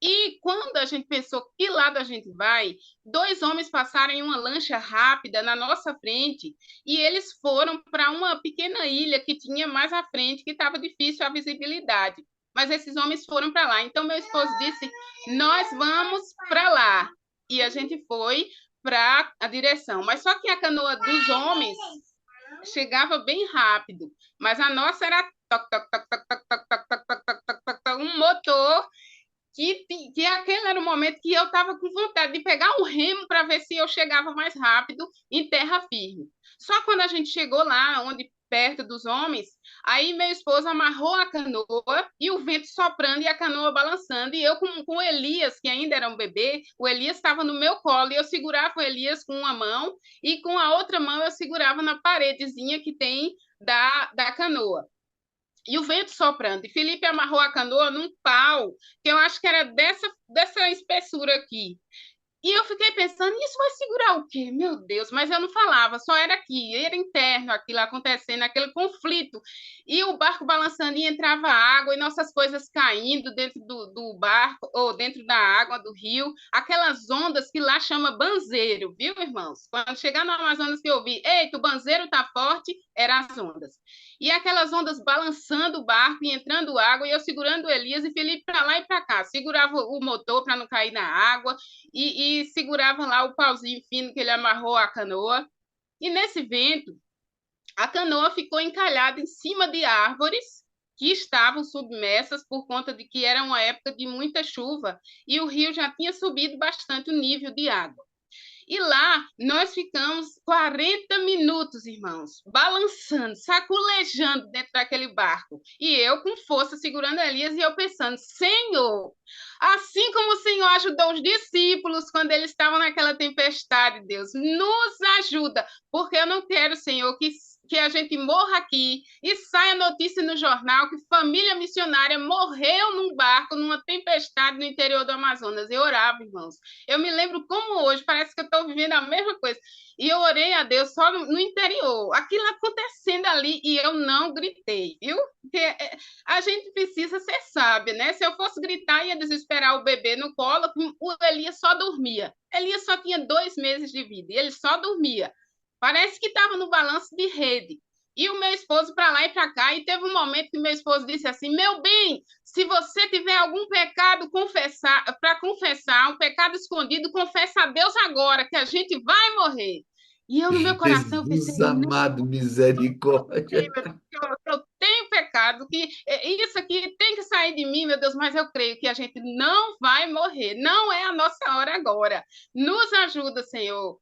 E quando a gente pensou que lado a gente vai, 2 homens passaram em uma lancha rápida na nossa frente e eles foram para uma pequena ilha que tinha mais à frente, que estava difícil a visibilidade. Mas esses homens foram para lá. Então, meu esposo disse, nós vamos para lá. E a gente foi para a direção. Mas só que a canoa dos homens chegava bem rápido, mas a nossa era um motor que aquele era o momento que eu estava com vontade de pegar um remo para ver se eu chegava mais rápido em terra firme. Só quando a gente chegou lá, onde perto dos homens, aí meu esposo amarrou a canoa e o vento soprando e a canoa balançando, e eu com o Elias, que ainda era um bebê, o Elias estava no meu colo, e eu segurava o Elias com uma mão, e com a outra mão eu segurava na paredezinha que tem da canoa. E o vento soprando. E Felipe amarrou a canoa num pau, que eu acho que era dessa espessura aqui. E eu fiquei pensando, isso vai segurar o quê? Meu Deus, mas eu não falava, só era aqui, era interno aquilo acontecendo, aquele conflito. E o barco balançando e entrava água, e nossas coisas caindo dentro do barco, ou dentro da água do rio, aquelas ondas que lá chama banzeiro, viu, irmãos? Quando chegar no Amazonas que eu vi, eita, o banzeiro tá forte, eram as ondas. E aquelas ondas balançando o barco e entrando água, e eu segurando o Elias e Felipe para lá e para cá, segurava o motor para não cair na água, e segurava lá o pauzinho fino que ele amarrou a canoa. E nesse vento, a canoa ficou encalhada em cima de árvores que estavam submersas por conta de que era uma época de muita chuva e o rio já tinha subido bastante o nível de água. E lá nós ficamos 40 minutos, irmãos, balançando, saculejando dentro daquele barco. E eu com força segurando Elias e eu pensando, Senhor, assim como o Senhor ajudou os discípulos quando eles estavam naquela tempestade, Deus, nos ajuda, porque eu não quero, Senhor, que a gente morra aqui e saia notícia no jornal que família missionária morreu num barco, numa tempestade no interior do Amazonas. Eu orava, irmãos. Eu me lembro como hoje, parece que eu estou vivendo a mesma coisa. E eu orei a Deus só no interior, aquilo acontecendo ali, e eu não gritei, viu? Porque a gente precisa ser sábia, né? Se eu fosse gritar, ia desesperar o bebê no colo, o Elias só dormia. Elias só tinha 2 meses de vida, e ele só dormia. Parece que estava no balanço de rede. E o meu esposo para lá e para cá, e teve um momento que meu esposo disse assim, meu bem, se você tiver algum pecado para confessar, um pecado escondido, confessa a Deus agora, que a gente vai morrer. E eu, no meu coração, eu pensei, Jesus amado, misericórdia. eu tenho pecado, que isso aqui tem que sair de mim, meu Deus, mas eu creio que a gente não vai morrer, não é a nossa hora agora. Nos ajuda, Senhor.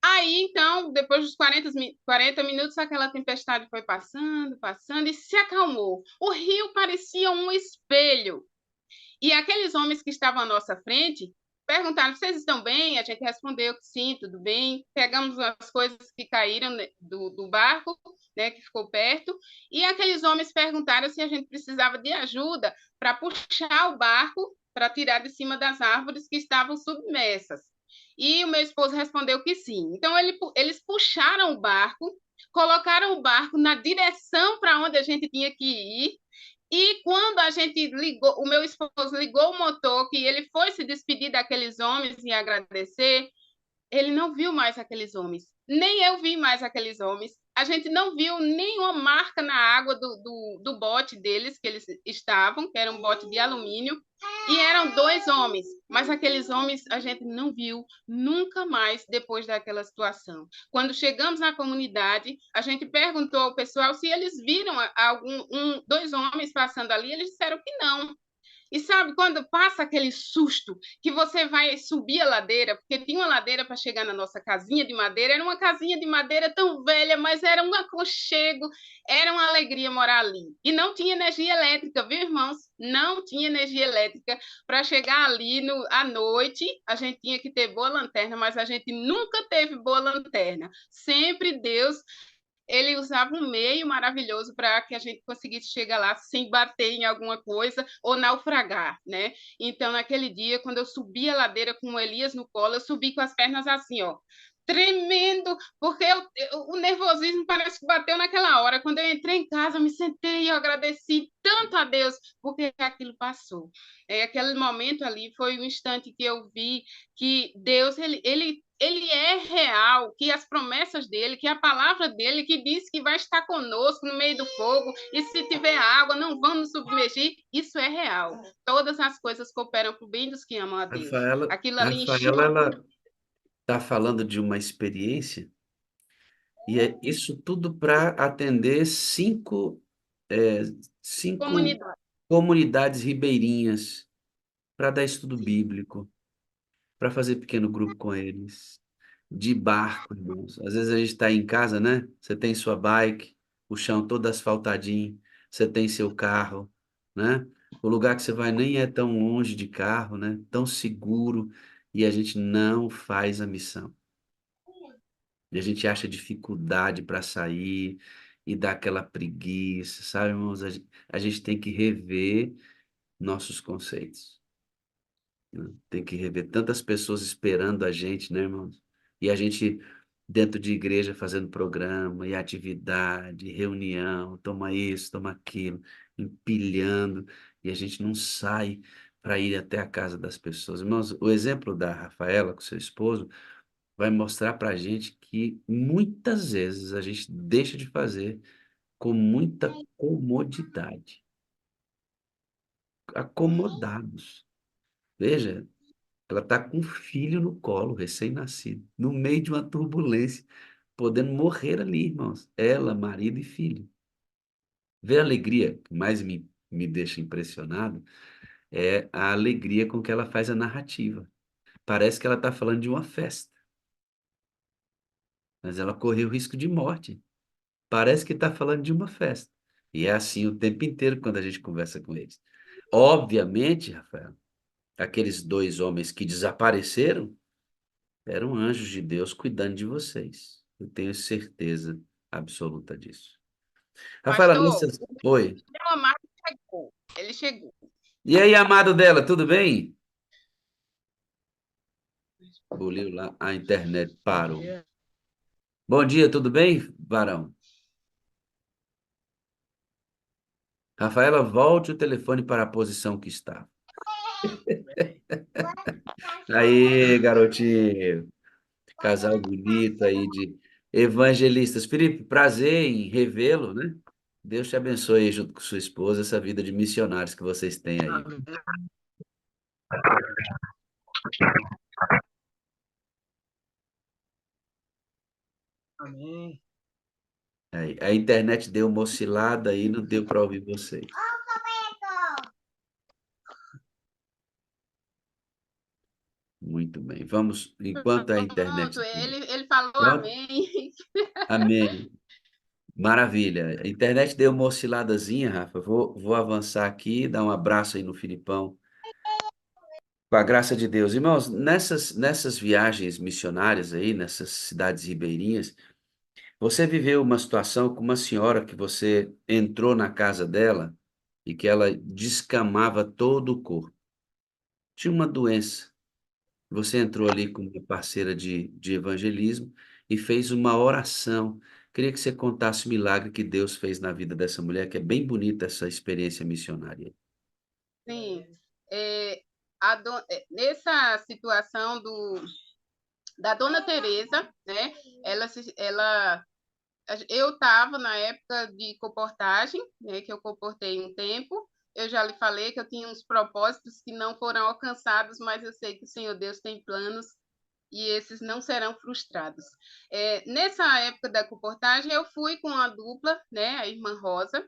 Aí, então, depois dos 40 minutos, aquela tempestade foi passando, passando e se acalmou. O rio parecia um espelho. E aqueles homens que estavam à nossa frente perguntaram, vocês estão bem? A gente respondeu que sim, tudo bem. Pegamos as coisas que caíram do barco, né, que ficou perto, e aqueles homens perguntaram se a gente precisava de ajuda para puxar o barco para tirar de cima das árvores que estavam submersas. E o meu esposo respondeu que sim. Então, eles puxaram o barco, colocaram o barco na direção para onde a gente tinha que ir, E quando a gente ligou, o meu esposo ligou o motor, que ele foi se despedir daqueles homens e agradecer, ele não viu mais aqueles homens. Nem eu vi mais aqueles homens. A gente não viu nenhuma marca na água do bote deles, que eles estavam, que era um bote de alumínio, e eram 2 homens. Mas aqueles homens a gente não viu nunca mais depois daquela situação. Quando chegamos na comunidade, a gente perguntou ao pessoal se eles viram 2 homens passando ali, eles disseram que não. E sabe, quando passa aquele susto que você vai subir a ladeira, porque tinha uma ladeira para chegar na nossa casinha de madeira, era uma casinha de madeira tão velha, mas era um aconchego, era uma alegria morar ali. E não tinha energia elétrica, viu, irmãos? Não tinha energia elétrica. Para chegar ali à noite, a gente tinha que ter boa lanterna, mas a gente nunca teve boa lanterna. Sempre Deus ele usava um meio maravilhoso para que a gente conseguisse chegar lá sem bater em alguma coisa ou naufragar, né? Então, naquele dia, quando eu subi a ladeira com o Elias no colo, eu subi com as pernas assim, ó, tremendo, porque o nervosismo parece que bateu naquela hora. Quando eu entrei em casa, eu me sentei e eu agradeci tanto a Deus, porque aquilo passou. Aquele momento ali foi o instante que eu vi que Deus, ele é real, que as promessas dele, que a palavra dele, que diz que vai estar conosco no meio do fogo, e se tiver água, não vamos submergir, isso é real. Todas as coisas cooperam para o bem dos que amam a Deus. Aquilo ali encheu. Ela está falando de uma experiência, e é isso tudo para atender é, cinco Comunidade. comunidades ribeirinhas, para dar estudo bíblico, para fazer pequeno grupo com eles, de barco, irmãos. Às vezes a gente está em casa, né? Você tem sua bike, o chão todo asfaltadinho, você tem seu carro, né? O lugar que você vai nem é tão longe de carro, né? Tão seguro, e a gente não faz a missão. E a gente acha dificuldade para sair e dá aquela preguiça, sabe, irmãos? A gente tem que rever nossos conceitos. Né? Tem que rever tantas pessoas esperando a gente, né, irmãos? E a gente dentro de igreja fazendo programa e atividade, reunião, toma isso, toma aquilo, empilhando, e a gente não sai para ir até a casa das pessoas. Irmãos, o exemplo da Rafaela com seu esposo vai mostrar para a gente que muitas vezes a gente deixa de fazer com muita comodidade, acomodados. Veja, ela está com um filho no colo, recém-nascido, no meio de uma turbulência, podendo morrer ali, irmãos. Ela, marido e filho. Ver a alegria que mais me deixa impressionado é a alegria com que ela faz a narrativa. Parece que ela está falando de uma festa, mas ela correu risco de morte. Parece que está falando de uma festa. E é assim o tempo inteiro quando a gente conversa com eles. Obviamente, Rafael, aqueles 2 homens que desapareceram eram anjos de Deus cuidando de vocês. Eu tenho certeza absoluta disso. Rafaela, Pastor, oi. o amado chegou. Ele chegou. E aí, amado dela, tudo bem? Buliu lá, a internet parou. Bom dia, tudo bem, varão? Rafaela, volte o telefone para a posição que está. Aí, garotinho. Casal bonito aí de evangelistas. Felipe, prazer em revê-lo, né? Deus te abençoe aí, junto com sua esposa, essa vida de missionários que vocês têm aí. Amém. Aí, a internet deu uma oscilada aí, não deu para ouvir vocês. Muito bem. Vamos, enquanto a internet. Pronto, ele falou Pronto? amém. Amém. Maravilha. A internet deu uma osciladazinha, Rafa. Vou avançar aqui, dar um abraço aí no Filipão. Com a graça de Deus. Irmãos, nessas viagens missionárias aí, nessas cidades ribeirinhas, você viveu uma situação com uma senhora que você entrou na casa dela e que ela descamava todo o corpo. Tinha uma doença. Você entrou ali como parceira de evangelismo e fez uma oração. Queria que você contasse o milagre que Deus fez na vida dessa mulher, que é bem bonita essa experiência missionária. Sim, nessa situação da Dona Teresa, né? Eu estava na época de comportagem, né? Que eu comportei um tempo. Eu já lhe falei que eu tinha uns propósitos que não foram alcançados, mas eu sei que o Senhor Deus tem planos e esses não serão frustrados. Nessa época da comportagem, eu fui com a dupla, né? A irmã Rosa,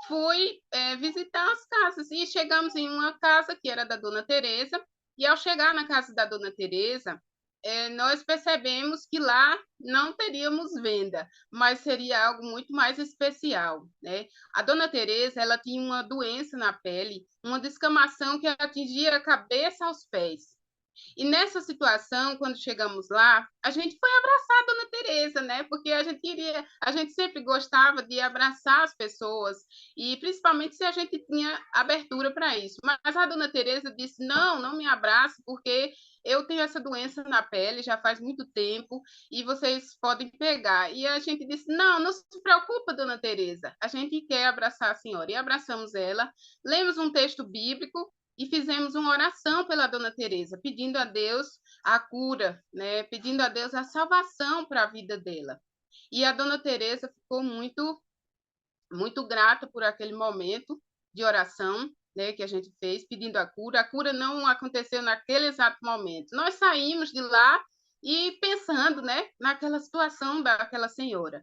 fui visitar as casas e chegamos em uma casa que era da Dona Teresa, e ao chegar na casa da Dona Teresa, nós percebemos que lá não teríamos venda, mas seria algo muito mais especial, né? A Dona Teresa, ela tinha uma doença na pele, uma descamação que atingia a cabeça aos pés. E nessa situação, quando chegamos lá, a gente foi abraçar a Dona Teresa, né? Porque a gente sempre gostava de abraçar as pessoas, e principalmente se a gente tinha abertura para isso. Mas a Dona Teresa disse: "Não, não me abrace, porque eu tenho essa doença na pele já faz muito tempo e vocês podem pegar". E a gente disse: "Não, não se preocupa, Dona Teresa. A gente quer abraçar a senhora". E abraçamos ela, lemos um texto bíblico e fizemos uma oração pela Dona Teresa, pedindo a Deus a cura, né? Pedindo a Deus a salvação para a vida dela. E a Dona Teresa ficou muito grata por aquele momento de oração, né, que a gente fez, pedindo a cura. A cura não aconteceu naquele exato momento. Nós saímos de lá e pensando, né, naquela situação daquela senhora.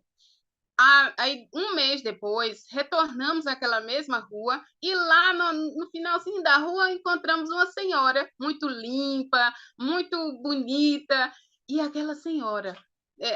Aí, um mês depois, retornamos àquela mesma rua e lá no finalzinho da rua encontramos uma senhora muito limpa, muito bonita. E aquela senhora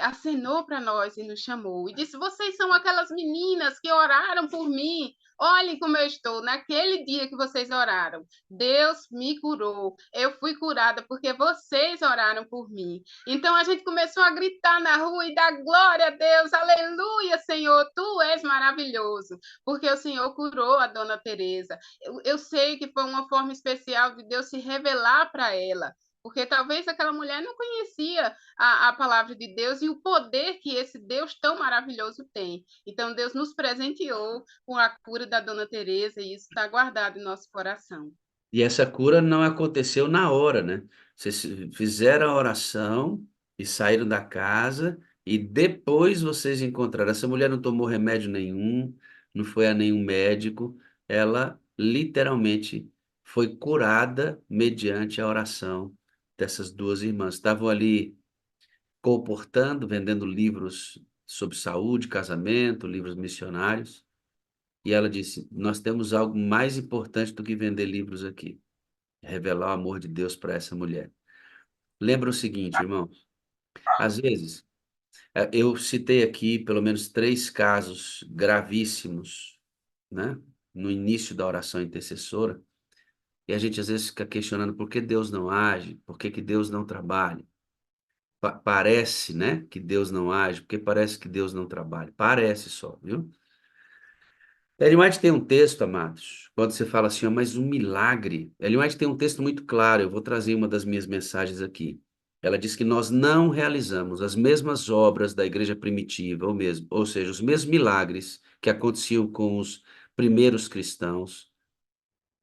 acenou para nós e nos chamou e disse: "Vocês são aquelas meninas que oraram por mim. Olhem como eu estou. Naquele dia que vocês oraram, Deus me curou. Eu fui curada porque vocês oraram por mim". Então a gente começou a gritar na rua e dar glória a Deus, aleluia, Senhor, tu és maravilhoso, porque o Senhor curou a Dona Teresa. Eu sei que foi uma forma especial de Deus se revelar para ela, porque talvez aquela mulher não conhecia a palavra de Deus e o poder que esse Deus tão maravilhoso tem. Então Deus nos presenteou com a cura da Dona Teresa e isso está guardado em nosso coração. E essa cura não aconteceu na hora, né? Vocês fizeram a oração e saíram da casa e depois vocês encontraram. Essa mulher não tomou remédio nenhum, não foi a nenhum médico. Ela literalmente foi curada mediante a oração dessas duas irmãs. Estavam ali colportando, vendendo livros sobre saúde, casamento, livros missionários. E ela disse: "Nós temos algo mais importante do que vender livros aqui. Revelar o amor de Deus para essa mulher". Lembra o seguinte, irmão, às vezes, eu citei aqui pelo menos 3 casos gravíssimos, né? No início da oração intercessora, e a gente às vezes fica questionando por que Deus não age, por que que Deus não trabalha. Parece, né, que Deus não age, porque parece que Deus não trabalha. Parece só, viu? Ellen White tem um texto, amados, quando você fala assim, ó, mas um milagre. Ellen White tem um texto muito claro, eu vou trazer uma das minhas mensagens aqui. Ela diz que nós não realizamos as mesmas obras da igreja primitiva, ou seja, os mesmos milagres que aconteciam com os primeiros cristãos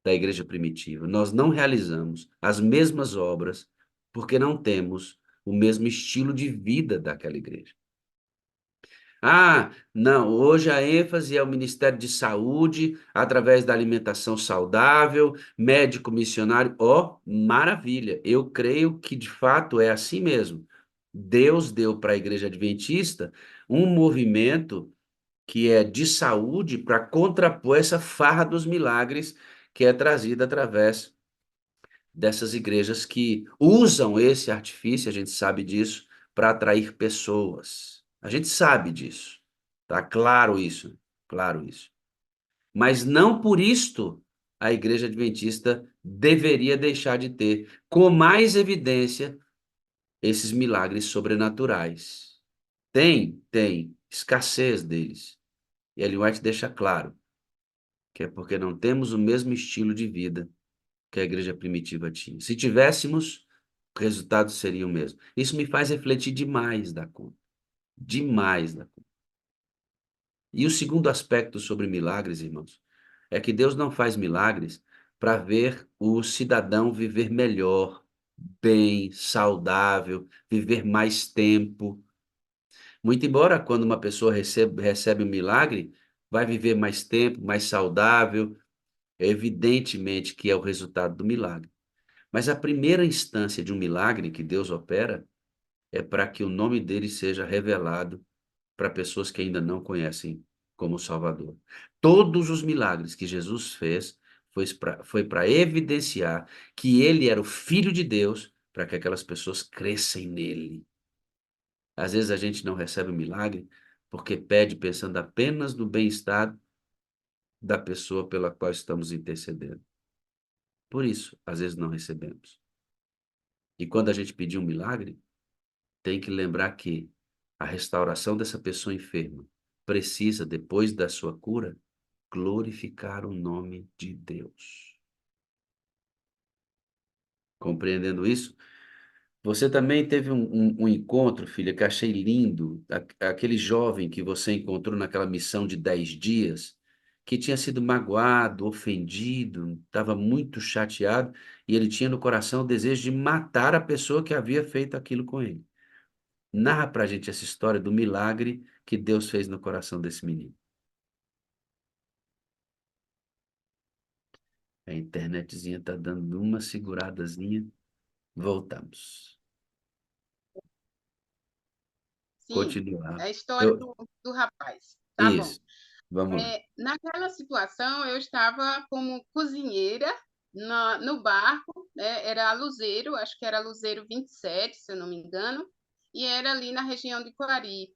da igreja primitiva. Nós não realizamos as mesmas obras porque não temos o mesmo estilo de vida daquela igreja. Ah, não, hoje a ênfase é o Ministério de Saúde, através da alimentação saudável, médico missionário. Ó, maravilha! Eu creio que de fato é assim mesmo. Deus deu para a Igreja Adventista um movimento que é de saúde para contrapor essa farra dos milagres que é trazida através dessas igrejas que usam esse artifício, a gente sabe disso, para atrair pessoas. A gente sabe disso. Tá claro isso, claro isso. Mas não por isto a igreja adventista deveria deixar de ter, com mais evidência, esses milagres sobrenaturais. Tem escassez deles. E Ellen White deixa claro que é porque não temos o mesmo estilo de vida que a igreja primitiva tinha. Se tivéssemos, o resultado seria o mesmo. Isso me faz refletir demais da conta. demais da conta. E o segundo aspecto sobre milagres, irmãos, é que Deus não faz milagres para ver o cidadão viver melhor, bem, saudável, viver mais tempo. Muito embora quando uma pessoa recebe um milagre, vai viver mais tempo, mais saudável, evidentemente que é o resultado do milagre. Mas a primeira instância de um milagre que Deus opera é para que o nome dele seja revelado para pessoas que ainda não conhecem como Salvador. Todos os milagres que Jesus fez foi para evidenciar que ele era o Filho de Deus, para que aquelas pessoas crescem nele. Às vezes a gente não recebe o milagre porque pede pensando apenas no bem-estar da pessoa pela qual estamos intercedendo. Por isso, às vezes não recebemos. E quando a gente pedir um milagre, tem que lembrar que a restauração dessa pessoa enferma precisa, depois da sua cura, glorificar o nome de Deus. Compreendendo isso, você também teve um encontro, filha, que achei lindo, aquele jovem que você encontrou naquela missão de 10 dias, que tinha sido magoado, ofendido, estava muito chateado, e ele tinha no coração o desejo de matar a pessoa que havia feito aquilo com ele. Narra pra gente essa história do milagre que Deus fez no coração desse menino. A internetzinha tá dando uma seguradazinha. Voltamos. Sim, Continuar. é a história Eu, do rapaz. Tá bom. isso. Vamos lá. Naquela situação, eu estava como cozinheira no barco, né? Era Luzeiro, acho que era Luzeiro 27, se eu não me engano, e era ali na região de Coari.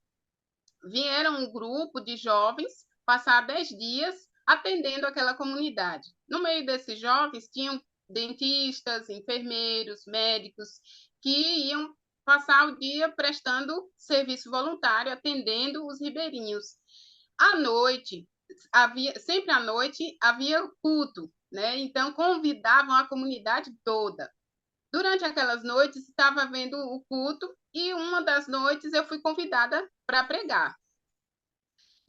Vieram um grupo de jovens passar 10 dias atendendo aquela comunidade. No meio desses jovens, tinham dentistas, enfermeiros, médicos, que iam passar o dia prestando serviço voluntário, atendendo os ribeirinhos. À noite, sempre à noite, havia culto, né? Então, convidavam a comunidade toda. Durante aquelas noites, estava havendo o culto e uma das noites eu fui convidada para pregar.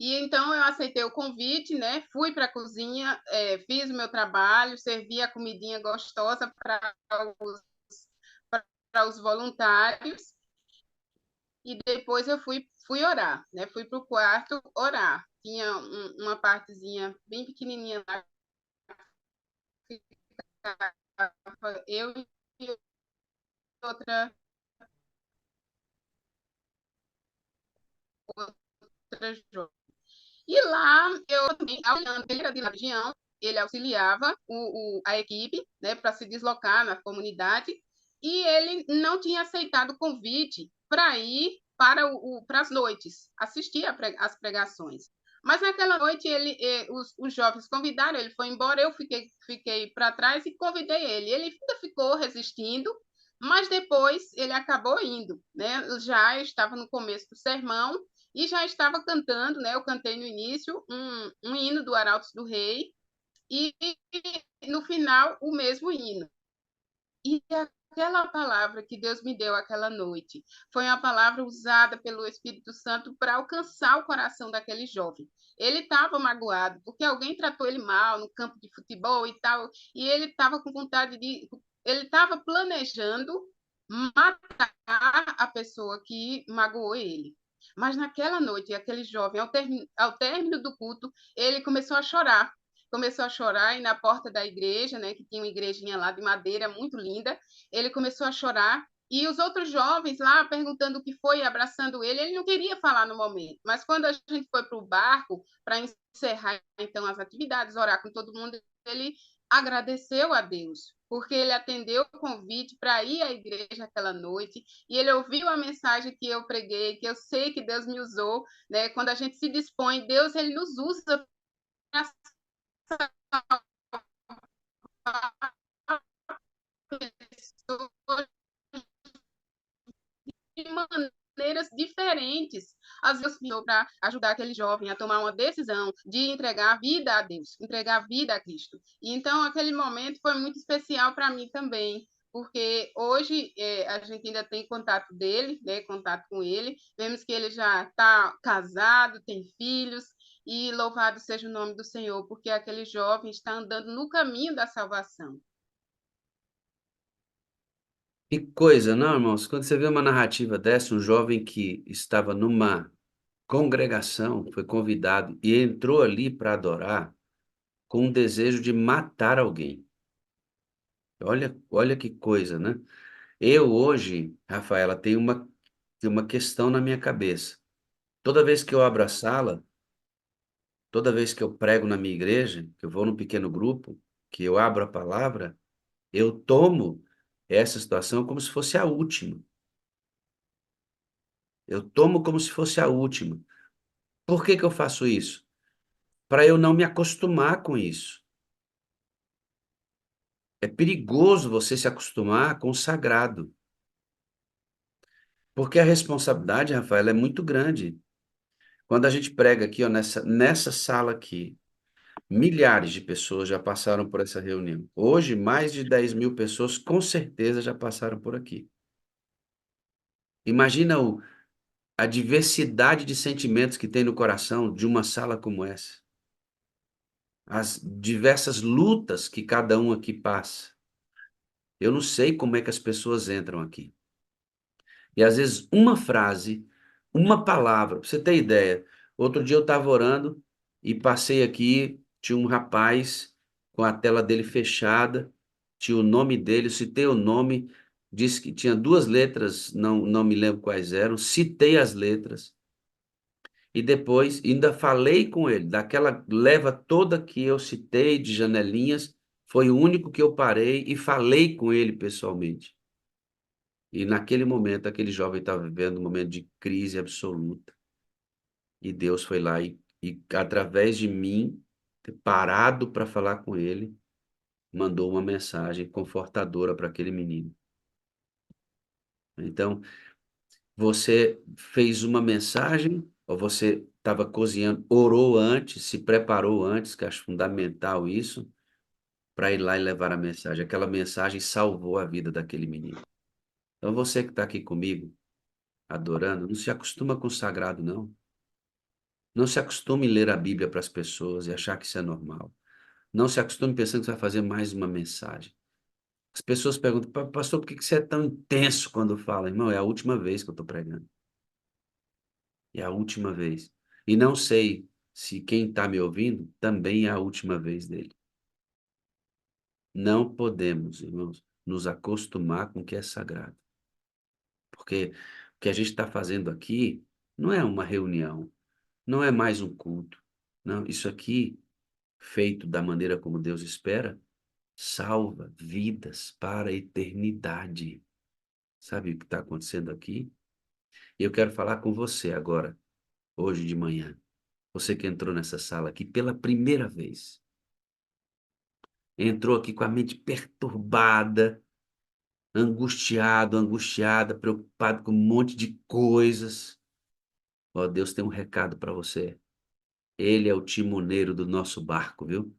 E então eu aceitei o convite, né? Fui para a cozinha, fiz o meu trabalho, servi a comidinha gostosa para os voluntários e depois eu fui orar, né? Fui para o quarto orar. Tinha uma partezinha bem pequenininha lá, eu e outra jovem. E lá, eu também, ele era de região, ele auxiliava a equipe, né, para se deslocar na comunidade, e ele não tinha aceitado o convite para ir para as noites, assistir às pregações. Mas naquela noite os jovens convidaram, ele foi embora, eu fiquei para trás e convidei ele. Ele ainda ficou resistindo, mas depois ele acabou indo, né? Já estava no começo do sermão, e já estava cantando, né? Eu cantei no início um hino do Arautos do Rei e no final o mesmo hino. E aquela palavra que Deus me deu aquela noite foi uma palavra usada pelo Espírito Santo para alcançar o coração daquele jovem. Ele estava magoado porque alguém tratou ele mal no campo de futebol e tal, e ele estava com vontade de, ele estava planejando matar a pessoa que magoou ele. Mas naquela noite, aquele jovem, ao término do culto, ele começou a chorar e na porta da igreja, né, que tinha uma igrejinha lá de madeira muito linda, ele começou a chorar e os outros jovens lá perguntando o que foi, abraçando ele não queria falar no momento, mas quando a gente foi para o barco para encerrar então as atividades, orar com todo mundo, ele agradeceu a Deus, porque ele atendeu o convite para ir à igreja aquela noite, e ele ouviu a mensagem que eu preguei, que eu sei que Deus me usou, né? Quando a gente se dispõe, Deus ele nos usa para de maneiras diferentes. Às vezes, para ajudar aquele jovem a tomar uma decisão de entregar a vida a Deus, entregar a vida a Cristo. E então, aquele momento foi muito especial para mim também, porque hoje a gente ainda tem contato dele, né, contato com ele, vemos que ele já está casado, tem filhos, e louvado seja o nome do Senhor, porque aquele jovem está andando no caminho da salvação. Que coisa, não, irmãos? Quando você vê uma narrativa dessa, um jovem que estava numa congregação, foi convidado e entrou ali para adorar com um desejo de matar alguém. Olha que coisa, né? Eu hoje, Rafaela, tenho uma questão na minha cabeça. Toda vez que eu abro a sala, toda vez que eu prego na minha igreja, que eu vou num pequeno grupo, que eu abro a palavra, eu tomo essa situação como se fosse a última. Eu tomo como se fosse a última. Por que que eu faço isso? Para eu não me acostumar com isso. É perigoso você se acostumar com o sagrado, porque a responsabilidade, Rafael, é muito grande. Quando a gente prega aqui, ó, nessa sala aqui, milhares de pessoas já passaram por essa reunião. Hoje, mais de 10.000 pessoas com certeza já passaram por aqui. Imagina a diversidade de sentimentos que tem no coração de uma sala como essa. As diversas lutas que cada um aqui passa. Eu não sei como é que as pessoas entram aqui. E às vezes uma frase, uma palavra, pra você ter ideia. Outro dia eu estava orando e passei aqui, tinha um rapaz com a tela dele fechada, tinha o nome dele, eu citei o nome, disse que tinha 2 letras, não me lembro quais eram, citei as letras e depois ainda falei com ele, daquela leva toda que eu citei de janelinhas, foi o único que eu parei e falei com ele pessoalmente. E naquele momento, aquele jovem estava vivendo um momento de crise absoluta. E Deus foi lá e através de mim, ter parado para falar com ele, mandou uma mensagem confortadora para aquele menino. Então, você fez uma mensagem, ou você estava cozinhando, orou antes, se preparou antes, que acho fundamental isso, para ir lá e levar a mensagem. Aquela mensagem salvou a vida daquele menino. Então, você que está aqui comigo, adorando, não se acostuma com o sagrado, não. Não se acostume a ler a Bíblia para as pessoas e achar que isso é normal. Não se acostume pensando que você vai fazer mais uma mensagem. As pessoas perguntam, pastor, por que você é tão intenso quando fala? Irmão, é a última vez que eu estou pregando. É a última vez. E não sei se quem está me ouvindo também é a última vez dele. Não podemos, irmãos, nos acostumar com o que é sagrado. Porque o que a gente está fazendo aqui não é uma reunião, não é mais um culto. Não, isso aqui, feito da maneira como Deus espera, salva vidas para a eternidade. Sabe o que está acontecendo aqui? E eu quero falar com você agora, hoje de manhã. Você que entrou nessa sala aqui pela primeira vez. Entrou aqui com a mente perturbada, angustiada, preocupado com um monte de coisas. Ó, Deus tem um recado para você. Ele é o timoneiro do nosso barco, viu?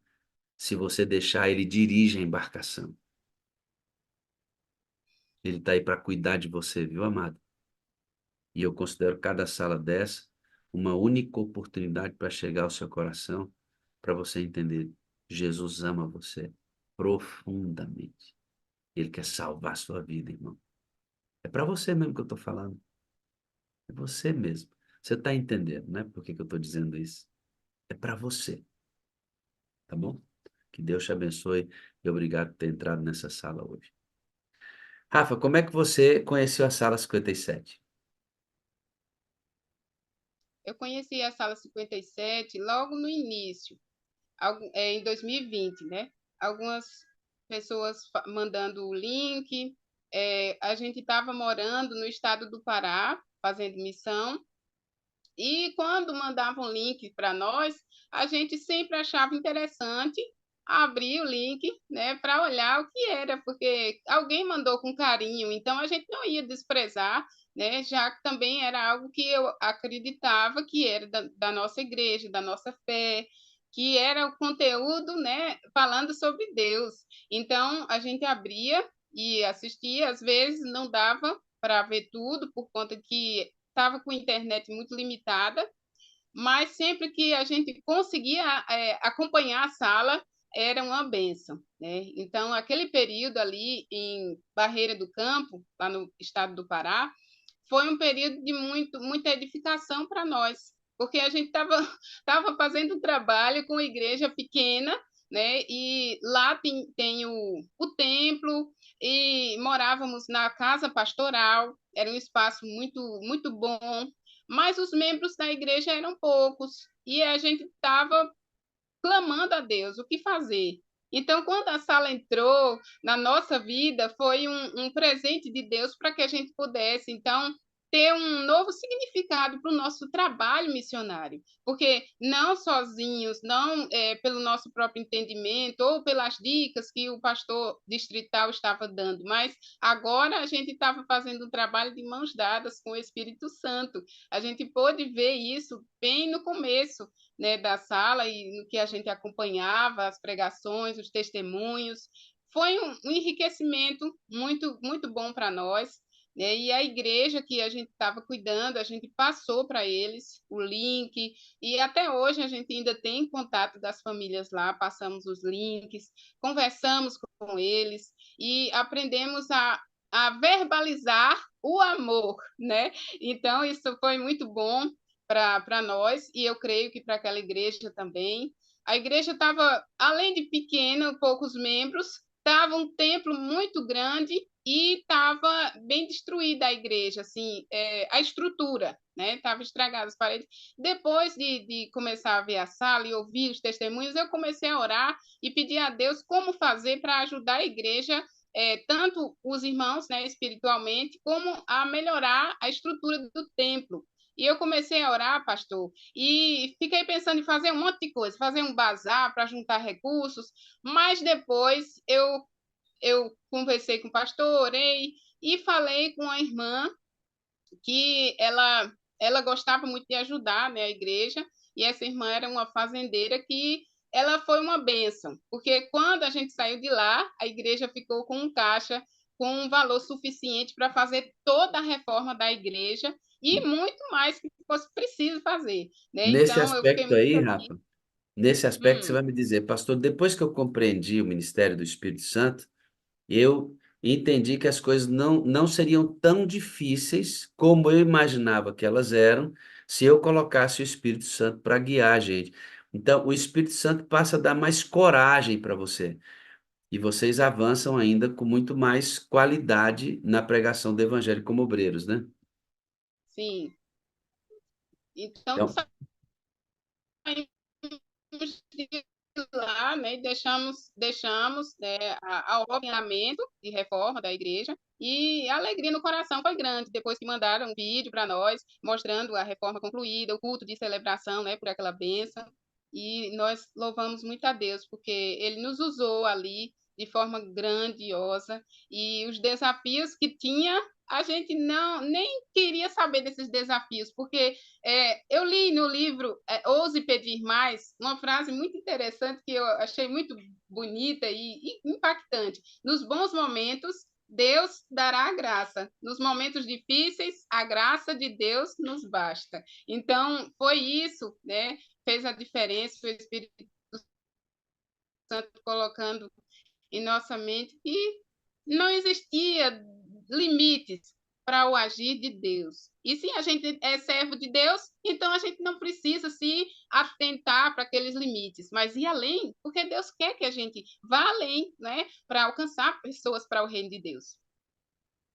Se você deixar, ele dirige a embarcação. Ele está aí para cuidar de você, viu, amado? E eu considero cada sala dessa uma única oportunidade para chegar ao seu coração, para você entender. Jesus ama você profundamente. Ele quer salvar a sua vida, irmão. É para você mesmo que eu estou falando. É você mesmo. Você está entendendo, né? Por que que eu estou dizendo isso? É para você, tá bom? Que Deus te abençoe e obrigado por ter entrado nessa sala hoje. Rafa, como é que você conheceu a sala 57? Eu conheci a Sala 57 logo no início, em 2020, né? Algumas pessoas mandando o link. A gente estava morando no estado do Pará, fazendo missão, e quando mandavam link para nós, a gente sempre achava interessante abrir o link, né, para olhar o que era, porque alguém mandou com carinho, então a gente não ia desprezar, né, já que também era algo que eu acreditava que era da nossa igreja, da nossa fé, que era o conteúdo, né, falando sobre Deus. Então a gente abria e assistia. Às vezes não dava para ver tudo, por conta que estava com a internet muito limitada, mas sempre que a gente conseguia acompanhar a sala, era uma benção, né? Então, aquele período ali em Barreira do Campo, lá no estado do Pará, foi um período de muita edificação para nós, porque a gente estava tava fazendo um trabalho com a igreja pequena, né? E lá tem o templo, e morávamos na casa pastoral, era um espaço muito bom, mas os membros da igreja eram poucos, e a gente estava clamando a Deus o que fazer. Então, quando a sala entrou na nossa vida, foi um presente de Deus para que a gente pudesse, então, ter um novo significado para o nosso trabalho missionário, porque não sozinhos, não pelo nosso próprio entendimento ou pelas dicas que o pastor distrital estava dando, mas agora a gente estava fazendo um trabalho de mãos dadas com o Espírito Santo. A gente pôde ver isso bem no começo, né, da sala, e no que a gente acompanhava, as pregações, os testemunhos. Foi um enriquecimento muito bom para nós, né? E a igreja que a gente estava cuidando, a gente passou para eles o link, e até hoje a gente ainda tem contato das famílias lá, passamos os links, conversamos com eles e aprendemos a verbalizar o amor, né? Então, isso foi muito bom para nós, e eu creio que para aquela igreja também. A igreja estava, além de pequena, poucos membros, estava um templo muito grande e estava bem destruída a igreja, assim, a estrutura, né? Estava estragada as paredes. Depois de começar a ver a sala e ouvir os testemunhos, eu comecei a orar e pedir a Deus como fazer para ajudar a igreja, tanto os irmãos, né, espiritualmente, como a melhorar a estrutura do templo. E eu comecei a orar, pastor, e fiquei pensando em fazer um monte de coisa, fazer um bazar para juntar recursos, mas depois eu conversei com o pastor, orei e falei com a irmã que ela gostava muito de ajudar, né, a igreja, e essa irmã era uma fazendeira que ela foi uma bênção, porque quando a gente saiu de lá, a igreja ficou com um caixa com um valor suficiente para fazer toda a reforma da igreja e muito mais que fosse preciso fazer, né? Nesse Então, eu fiquei aspecto muito aí, feliz. Rafa, nesse aspecto você Hum, vai me dizer, pastor, depois que eu compreendi o ministério do Espírito Santo, eu entendi que as coisas não seriam tão difíceis como eu imaginava que elas eram, se eu colocasse o Espírito Santo para guiar a gente. Então, o Espírito Santo passa a dar mais coragem para você. E vocês avançam ainda com muito mais qualidade na pregação do Evangelho como obreiros, né? sim. Então, Então, de lá, né, deixamos né, ao alinhamento de reforma da igreja, e a alegria no coração foi grande depois que mandaram um vídeo para nós mostrando a reforma concluída, o culto de celebração, né, por aquela bênção, e nós louvamos muito a Deus porque Ele nos usou ali de forma grandiosa, e os desafios que tinha, a gente não nem queria saber desses desafios, porque eu li no livro Ouse Pedir Mais uma frase muito interessante que eu achei muito bonita e impactante. Nos bons momentos, Deus dará a graça. Nos momentos difíceis, a graça de Deus nos basta. Então, foi isso, né? Fez a diferença, foi o Espírito Santo colocando em nossa mente que não existia limites para o agir de Deus. E se a gente é servo de Deus, então a gente não precisa se atentar para aqueles limites, mas ir além, porque Deus quer que a gente vá além, né, para alcançar pessoas para o reino de Deus.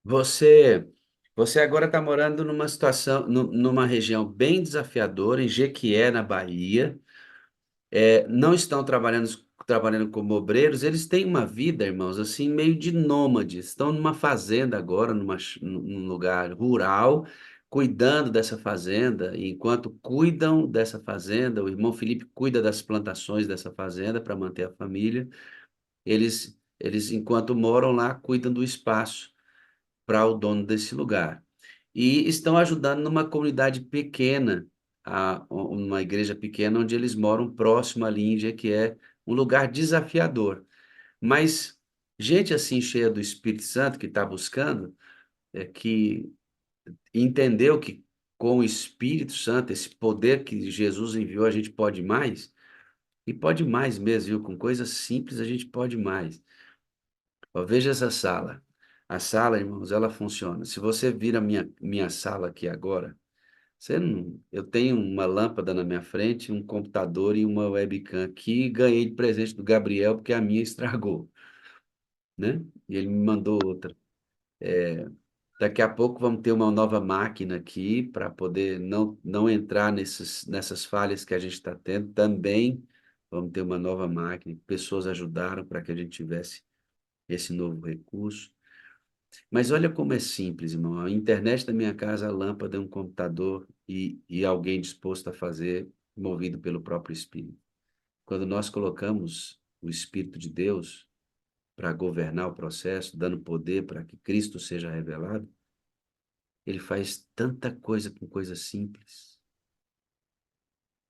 você, você agora está morando numa situação, numa região bem desafiadora, em Jequié, na Bahia. Não estão trabalhando como obreiros, eles têm uma vida, irmãos, assim, meio de nômades. Estão numa fazenda agora, num lugar rural, cuidando dessa fazenda. E enquanto cuidam dessa fazenda, o irmão Felipe cuida das plantações dessa fazenda para manter a família. Enquanto moram lá, cuidam do espaço para o dono desse lugar. E estão ajudando numa comunidade pequena, uma igreja pequena, onde eles moram próximo à Índia, que é um lugar desafiador. Mas Gente assim cheia do Espírito Santo que está buscando, que entendeu que com o Espírito Santo, esse poder que Jesus enviou, a gente pode mais, e pode mais mesmo, viu? Com coisas simples a gente pode mais. Ó, veja essa sala. A sala, irmãos, ela funciona. Se você vir a minha sala aqui agora, você não, eu tenho uma lâmpada na minha frente, um computador e uma webcam aqui, ganhei de presente do Gabriel, porque a minha estragou, né? E ele me mandou outra. Daqui a pouco vamos ter uma nova máquina aqui para poder não entrar nessas falhas que a gente está tendo. Também vamos ter uma nova máquina. Pessoas ajudaram para que a gente tivesse esse novo recurso. Mas olha como é simples, irmão. A internet da minha casa, a lâmpada, um computador e alguém disposto a fazer, movido pelo próprio Espírito. Quando nós colocamos o Espírito de Deus para governar o processo, dando poder para que Cristo seja revelado, ele faz tanta coisa com coisas simples.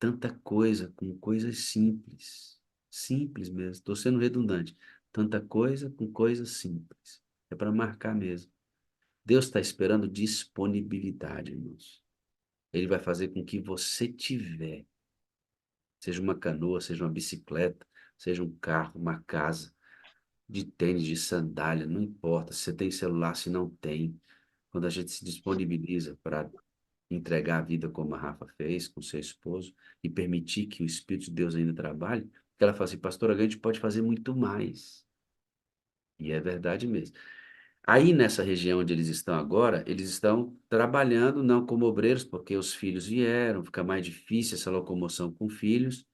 Tanta coisa com coisas simples. Simples mesmo. Estou sendo redundante. Tanta coisa com coisas simples. É para marcar mesmo. Deus está esperando disponibilidade, irmãos. Ele vai fazer com que você tiver, seja uma canoa, seja uma bicicleta, seja um carro, uma casa, de tênis, de sandália, não importa se você tem celular, se não tem. Quando a gente se disponibiliza para entregar a vida como a Rafa fez com seu esposo e permitir que o Espírito de Deus ainda trabalhe, porque ela fala assim, pastora, a gente pode fazer muito mais. E é verdade mesmo. Aí, nessa região onde eles estão agora, eles estão trabalhando não como obreiros, porque os filhos vieram, fica mais difícil essa locomoção com filhos,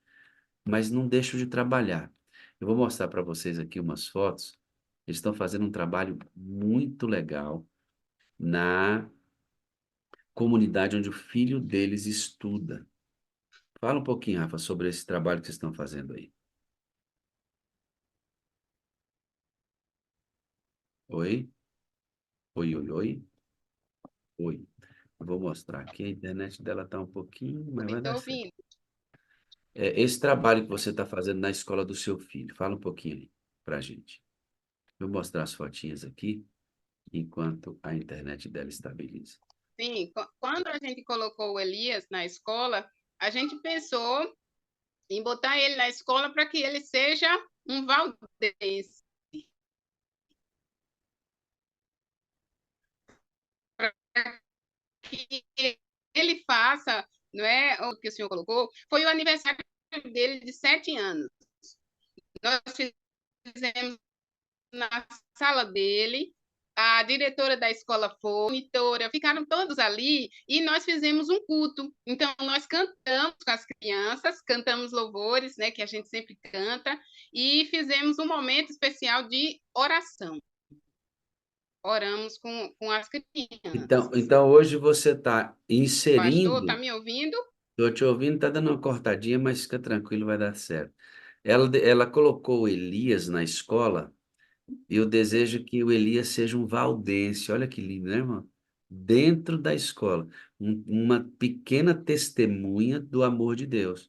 mas não deixam de trabalhar. Eu vou mostrar para vocês aqui umas fotos. Eles estão fazendo um trabalho muito legal na comunidade onde o filho deles estuda. Fala um pouquinho, Rafa, sobre esse trabalho que vocês estão fazendo aí. Oi? Oi, oi, oi? Oi. Eu vou mostrar aqui, a internet dela está um pouquinho, mas vai Estou dar certo. ouvindo. Esse trabalho que você está fazendo na escola do seu filho, fala um pouquinho aí para a gente. Vou mostrar as fotinhas aqui, enquanto a internet dela estabiliza. Sim, quando a gente colocou o Elias na escola, a gente pensou em botar ele na escola para que ele seja um valdense, para que ele faça, não é o que o senhor colocou, foi o aniversário dele de 7 anos. Nós fizemos na sala dele, a diretora da escola foi, a monitora, ficaram todos ali e nós fizemos um culto. Então, nós cantamos com as crianças, cantamos louvores, né, que a gente sempre canta, e fizemos um momento especial de oração. Oramos com as Então, crianças. então hoje você está Pastor, está inserindo, me ouvindo? estou te ouvindo, está dando uma cortadinha, mas fica tranquilo, vai dar certo. Ela colocou o Elias na escola e eu desejo que o Elias seja um valdense. Olha que lindo, né, irmão? Dentro da escola, uma pequena testemunha do amor de Deus.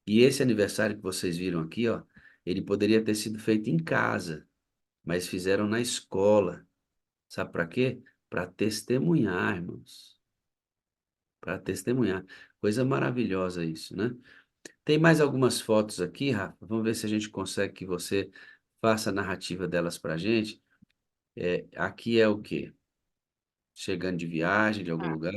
E esse aniversário que vocês viram aqui, ó, ele poderia ter sido feito em casa, mas fizeram na escola. Sabe para quê? Para testemunhar, irmãos. Para testemunhar. Coisa maravilhosa isso, né? Tem mais algumas fotos aqui, Rafa. Vamos ver se a gente consegue que você faça a narrativa delas para a gente. Aqui é o quê? Chegando de viagem, de algum Ah, lugar?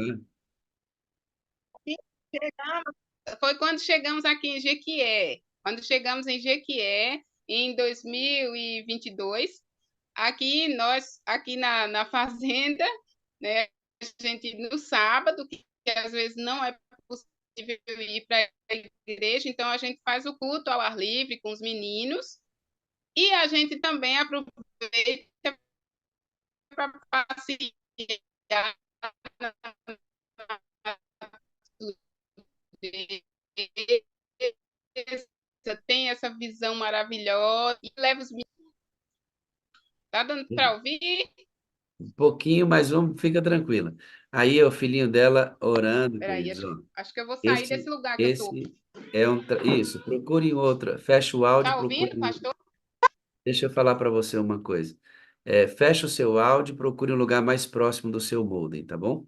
foi quando chegamos aqui em Jequié. Quando chegamos em Jequié, em 2022, aqui na fazenda, né, a gente no sábado, que às vezes não é possível ir para a igreja, então a gente faz o culto ao ar livre com os meninos e a gente também aproveita para passear na natureza, tem essa visão maravilhosa e leva os meninos. Tá dando para ouvir? Um pouquinho, mas vamos, fica tranquila. Aí é o filhinho dela orando, Peraí, queridos. Ó. acho que eu vou sair desse Esse, lugar que eu tô. esse é um. Isso, procure outra. Fecha o áudio, Tá ouvindo, procure. pastor? deixa eu falar para você uma coisa. Fecha o seu áudio e procure um lugar mais próximo do seu modem, tá bom?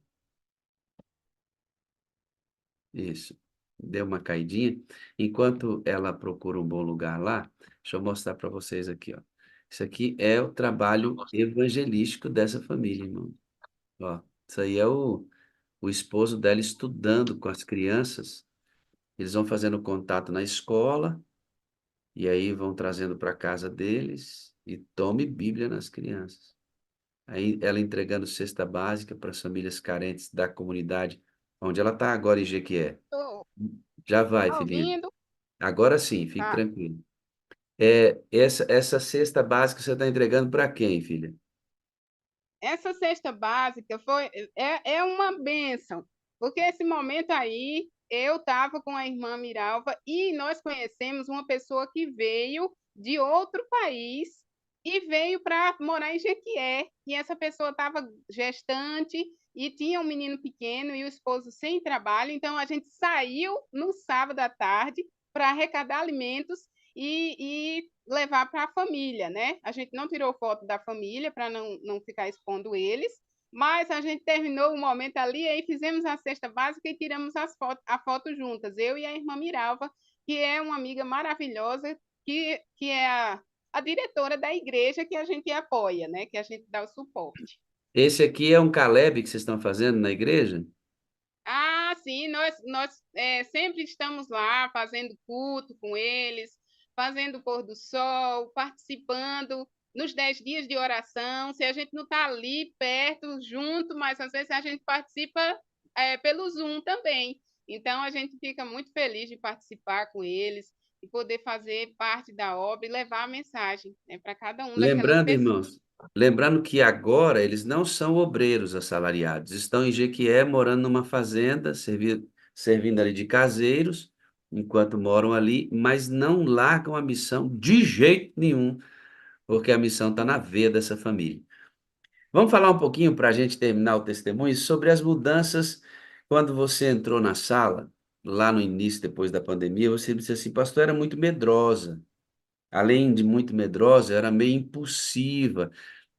Isso. Deu uma caidinha. Enquanto ela procura um bom lugar lá, deixa eu mostrar para vocês aqui, ó. Isso aqui é o trabalho evangelístico dessa família, irmão. Ó, isso aí é o esposo dela estudando com as crianças. Eles vão fazendo contato na escola e aí vão trazendo para casa deles e tome Bíblia nas crianças. Aí ela entregando cesta básica para as famílias carentes da comunidade onde ela está agora em Jequié. Tô Já vai, filhinha. ouvindo? Agora sim, fique Tá. tranquilo. Essa cesta básica você está entregando para quem, filha? Essa cesta básica é uma bênção, porque esse momento aí eu estava com a irmã Miralva e nós conhecemos uma pessoa que veio de outro país e veio para morar em Jequié. E essa pessoa estava gestante e tinha um menino pequeno e o esposo sem trabalho. Então a gente saiu no sábado à tarde para arrecadar alimentos e levar para a família, né? A gente não tirou foto da família para não ficar expondo eles, mas a gente terminou o momento ali e fizemos a cesta básica e tiramos a foto juntas, eu e a irmã Miralva, que é uma amiga maravilhosa, que é a diretora da igreja que a gente apoia, né? Que a gente dá o suporte. Esse aqui é um Caleb que vocês estão fazendo na igreja? Ah, sim, nós sempre estamos lá fazendo culto com eles, fazendo o pôr do sol, participando nos 10 dias de oração. Se a gente não está ali perto, junto, mas às vezes a gente participa pelo Zoom também. Então a gente fica muito feliz de participar com eles e poder fazer parte da obra e levar a mensagem, né, para cada um daquelas Lembrando, pessoas. irmãos, lembrando que agora eles não são obreiros assalariados, estão em Jequié, morando numa fazenda, servindo ali de caseiros, enquanto moram ali, mas não largam a missão de jeito nenhum, porque a missão está na veia dessa família. Vamos falar um pouquinho para a gente terminar o testemunho sobre as mudanças quando você entrou na sala, lá no início, depois da pandemia, você disse assim, pastor, era muito medrosa. Além de muito medrosa, era meio impulsiva.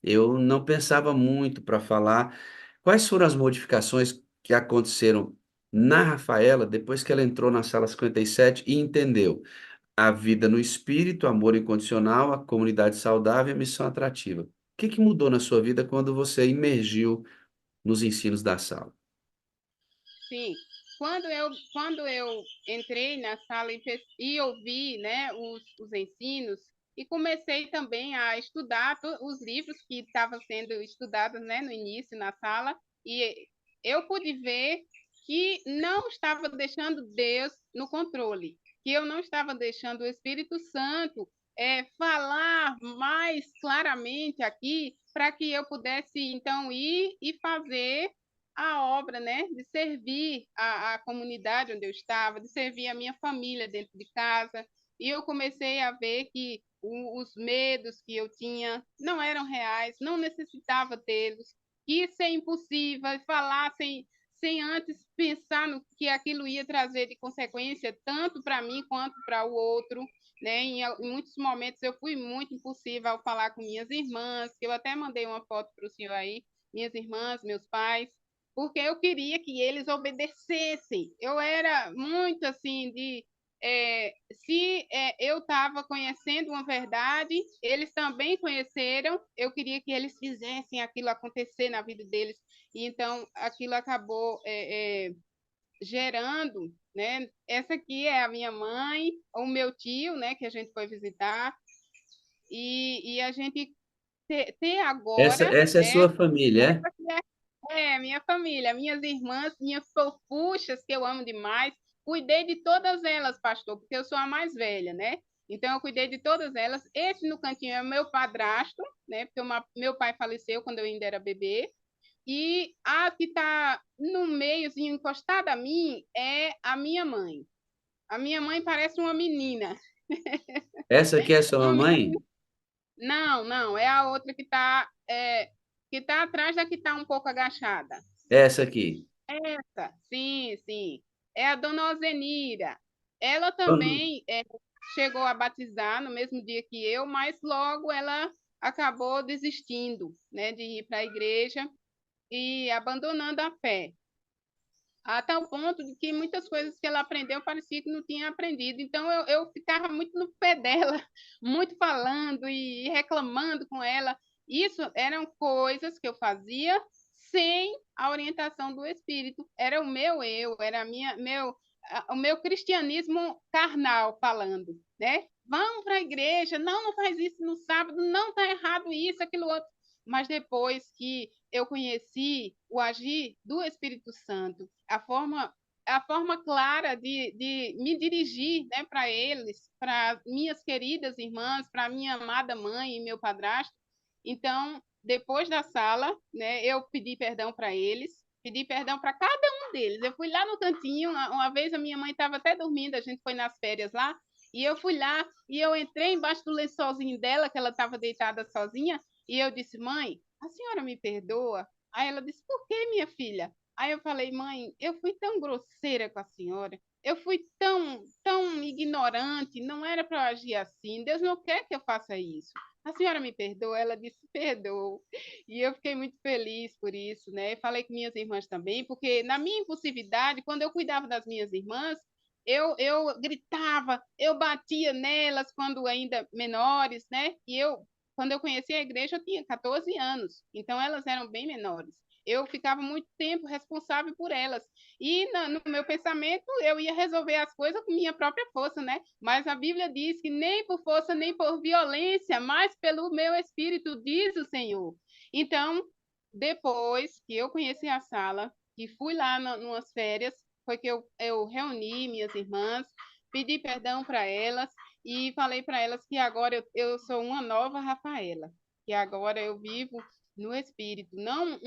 Eu não pensava muito para falar. Quais foram as modificações que aconteceram na Rafaela depois que ela entrou na sala 57 e entendeu a vida no espírito, amor incondicional, a comunidade saudável e a missão atrativa? O que que mudou na sua vida quando você imergiu nos ensinos da sala? Sim, quando eu entrei na sala e ouvi, né, os ensinos e comecei também a estudar os livros que estavam sendo estudados, né, no início na sala, e eu pude ver que não estava deixando Deus no controle, que eu não estava deixando o Espírito Santo falar mais claramente aqui para que eu pudesse então ir e fazer a obra, né, de servir a comunidade onde eu estava, de servir a minha família dentro de casa. E eu comecei a ver que os medos que eu tinha não eram reais, não necessitava tê-los, que isso é impossível, falar sem antes pensar no que aquilo ia trazer de consequência, tanto para mim quanto para o outro. Né? Em muitos momentos eu fui muito impulsiva ao falar com minhas irmãs, que eu até mandei uma foto para o senhor aí, minhas irmãs, meus pais, porque eu queria que eles obedecessem. Eu era muito assim de se eu estava conhecendo uma verdade, eles também conheceram, eu queria que eles fizessem aquilo acontecer na vida deles. E então aquilo acabou gerando, né? Essa aqui é a minha mãe, o meu tio, né? Que a gente foi visitar e a gente ter Essa, agora, essa é né? sua família, Essa aqui minha família, minhas irmãs, minhas fofuchas, que eu amo demais. Cuidei de todas elas, pastor, porque eu sou a mais velha, né? Então, eu cuidei de todas elas. Esse no cantinho é o meu padrasto, né? Porque meu pai faleceu quando eu ainda era bebê. E a que está no meiozinho, encostada a mim, é a minha mãe. A minha mãe parece uma menina. essa aqui é sua Uma menina. mamãe? Não, não, é a outra que tá atrás da que está um pouco agachada. Essa aqui. Essa, sim, sim. É a dona Ozenira. Ela Dona, também chegou a batizar no mesmo dia que eu, mas logo ela acabou desistindo, né, de ir para a igreja e abandonando a fé, a tal ponto de que muitas coisas que ela aprendeu parecia que não tinha aprendido. Então, eu ficava muito no pé dela, muito falando e reclamando com ela. Isso eram coisas que eu fazia sem a orientação do Espírito. Era o meu eu, era o meu cristianismo carnal falando, né? Vamos para a igreja, não, não faz isso no sábado, não está errado isso, aquilo outro. Mas depois que eu conheci o agir do Espírito Santo, a forma clara de me dirigir, né, para eles, para minhas queridas irmãs, para minha amada mãe e meu padrasto. Então, depois da sala, né, eu pedi perdão para eles, pedi perdão para cada um deles. Eu fui lá no cantinho, uma vez a minha mãe estava até dormindo, a gente foi nas férias lá, e eu fui lá e eu entrei embaixo do lençolzinho dela, que ela estava deitada sozinha, e eu disse: mãe, a senhora me perdoa? Aí ela disse: por que, minha filha? Aí eu falei: mãe, eu fui tão grosseira com a senhora, eu fui tão ignorante, não era para agir assim, Deus não quer que eu faça isso. A senhora me perdoa? Ela disse: perdoou. E eu fiquei muito feliz por isso, né? Falei com minhas irmãs também, porque na minha impulsividade, quando eu cuidava das minhas irmãs, eu gritava, eu batia nelas quando ainda menores, né? Quando eu conheci a igreja, eu tinha 14 anos, então elas eram bem menores. Eu ficava muito tempo responsável por elas. E no meu pensamento, eu ia resolver as coisas com minha própria força, né? Mas a Bíblia diz que nem por força, nem por violência, mas pelo meu espírito, diz o Senhor. Então, depois que eu conheci a sala, e fui lá numas férias, foi que eu reuni minhas irmãs, pedi perdão para elas e falei para elas que agora eu sou uma nova Rafaela, que agora eu vivo no espírito, não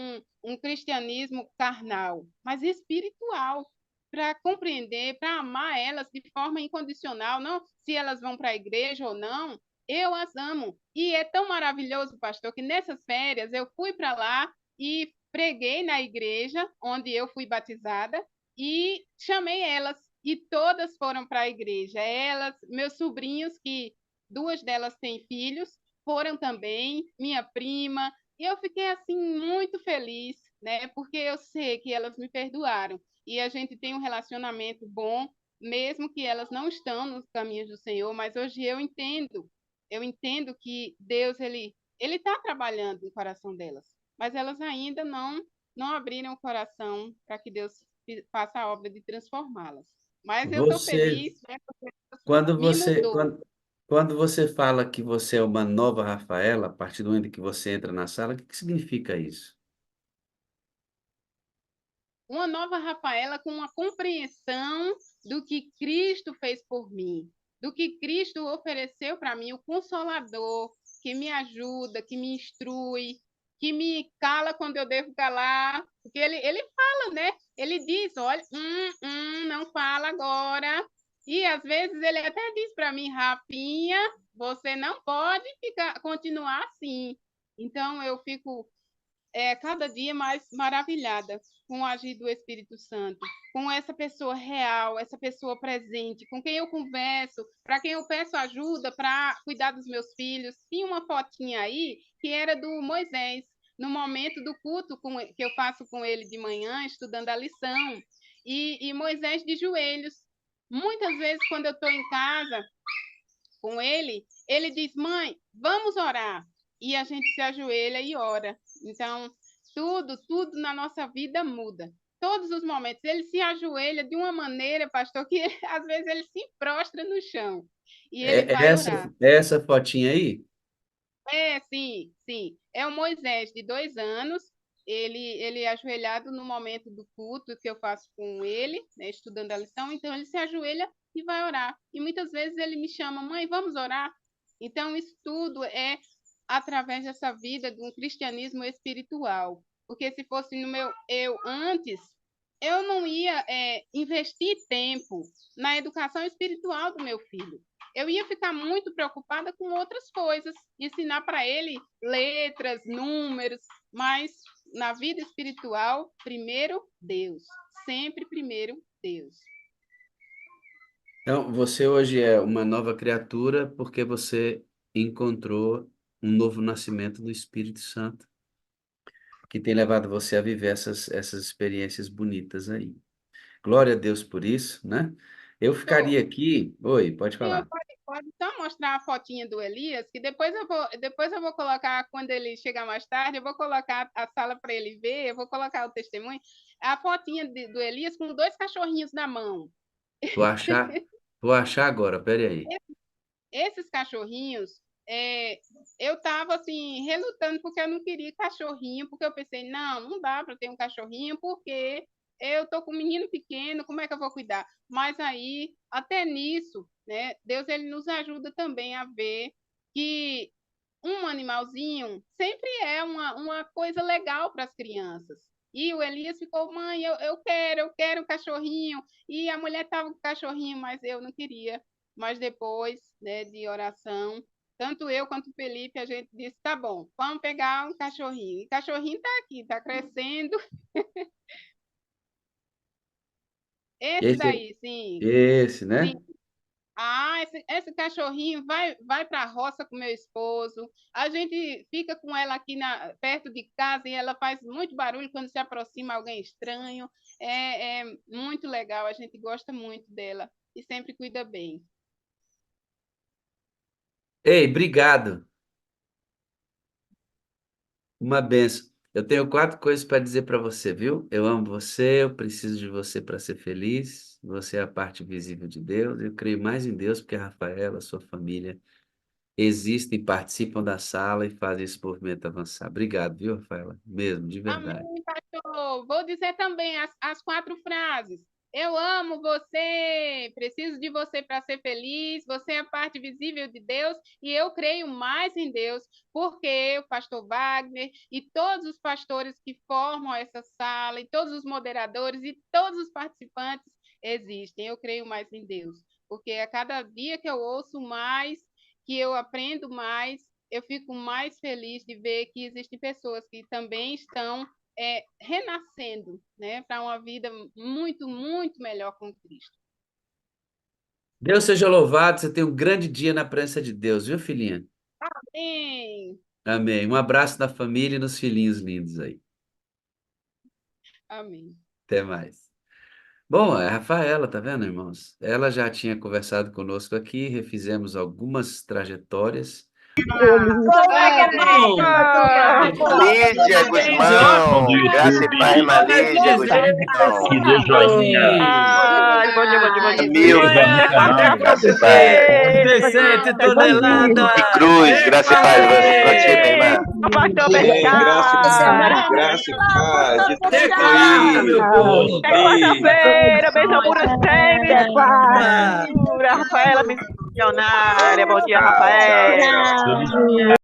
um cristianismo carnal, mas espiritual, para compreender, para amar elas de forma incondicional, não se elas vão para a igreja ou não, eu as amo. E é tão maravilhoso, pastor, que nessas férias eu fui para lá e preguei na igreja onde eu fui batizada e chamei elas e todas foram para a igreja. Elas, meus sobrinhos, que duas delas têm filhos, foram também, minha prima, e eu fiquei assim muito feliz, né? Porque eu sei que elas me perdoaram e a gente tem um relacionamento bom, mesmo que elas não estão nos caminhos do Senhor, mas hoje eu entendo que Deus ele está trabalhando no coração delas, mas elas ainda não abriram o coração para que Deus faça a obra de transformá-las. Mas eu estou Você, feliz, né? Porque quando me você, mudou. quando você fala que você é uma nova Rafaela, a partir do momento que você entra na sala, o que que significa isso? Uma nova Rafaela com uma compreensão do que Cristo fez por mim, do que Cristo ofereceu para mim, o Consolador, que me ajuda, que me instrui, que me cala quando eu devo calar, porque ele fala, né? Ele diz: olha, não fala agora. E às vezes ele até diz para mim: Rafinha, você não pode continuar assim. Então eu fico cada dia mais maravilhada com o agir do Espírito Santo, com essa pessoa real, essa pessoa presente, com quem eu converso, para quem eu peço ajuda para cuidar dos meus filhos. Tinha uma fotinha aí que era do Moisés, no momento do culto que eu faço com ele de manhã, estudando a lição, e Moisés de joelhos. Muitas vezes, quando eu estou em casa com ele, ele diz: mãe, vamos orar. E a gente se ajoelha e ora. Então, tudo na nossa vida muda. Todos os momentos. Ele se ajoelha de uma maneira, pastor, que às vezes ele se prostra no chão. E ele É vai essa, orar. é essa fotinha aí? Sim, sim. É o Moisés, de 2 anos. Ele é ajoelhado no momento do culto que eu faço com ele, né, estudando a lição. Então, ele se ajoelha e vai orar. E muitas vezes ele me chama: mãe, vamos orar? Então, isso tudo é através dessa vida de um cristianismo espiritual. Porque se fosse no meu eu antes, eu não ia investir tempo na educação espiritual do meu filho. Eu ia ficar muito preocupada com outras coisas, ensinar para ele letras, números, mas na vida espiritual, primeiro Deus, sempre primeiro Deus. Então, você hoje é uma nova criatura porque você encontrou um novo nascimento do Espírito Santo, que tem levado você a viver essas experiências bonitas aí. Glória a Deus por isso, né? Eu ficaria aqui. Oi, pode Senhor, falar. pode só mostrar a fotinha do Elias, que depois eu vou colocar, quando ele chegar mais tarde, eu vou colocar a sala para ele ver, eu vou colocar o testemunho, a fotinha do Elias com 2 cachorrinhos na mão. Vou achar, vou achar agora, pera aí. Esses cachorrinhos, eu estava assim, relutando, porque eu não queria cachorrinho, porque eu pensei, não dá para ter um cachorrinho, porque eu tô com um menino pequeno, como é que eu vou cuidar? Mas aí, até nisso, né, Deus ele nos ajuda também a ver que um animalzinho sempre é uma coisa legal para as crianças. E o Elias ficou, mãe, eu quero um cachorrinho. E a mulher estava com o cachorrinho, mas eu não queria. Mas depois, né, de oração, tanto eu quanto o Felipe, a gente disse, tá bom, vamos pegar um cachorrinho. E o cachorrinho está aqui, está crescendo. Esse Esse, daí, sim. esse, Sim. né? Ah, esse cachorrinho vai para a roça com meu esposo. A gente fica com ela aqui perto de casa e ela faz muito barulho quando se aproxima alguém estranho. É muito legal, a gente gosta muito dela e sempre cuida bem. Ei, obrigado. Uma benção. Eu tenho 4 coisas para dizer para você, viu? Eu amo você, eu preciso de você para ser feliz. Você é a parte visível de Deus. Eu creio mais em Deus porque a Rafaela, a sua família, existem, participam da sala e fazem esse movimento avançar. Obrigado, viu, Rafaela? Mesmo, de verdade. Amém, pastor. Vou dizer também as 4 frases. Eu amo você, preciso de você para ser feliz, você é a parte visível de Deus e eu creio mais em Deus, porque o pastor Wagner e todos os pastores que formam essa sala, e todos os moderadores e todos os participantes existem. Eu creio mais em Deus, porque a cada dia que eu ouço mais, que eu aprendo mais, eu fico mais feliz de ver que existem pessoas que também estão renascendo, né, para uma vida muito, muito melhor com Cristo. Deus seja louvado, você tem um grande dia na presença de Deus, viu, filhinha? Amém. Amém. Um abraço na família e nos filhinhos lindos aí. Amém. Até mais. Bom, é a Rafaela, tá vendo, irmãos? Ela já tinha conversado conosco aqui, refizemos algumas trajetórias. Lídia Guzmão, graça e paz, irmã Lídia Guzmão. Que Deus joinha. Ai, bom dia, bom dia, bom dia. Milton, graça e paz. 60 toneladas! E Cruz, graça e paz pra ti, minha irmã. Pastor Graça Bernardo. graça e paz. Até quarta, meu povo! Até quarta-feira, beijão por vocês. Rafaela missionária, bom dia, Rafaela.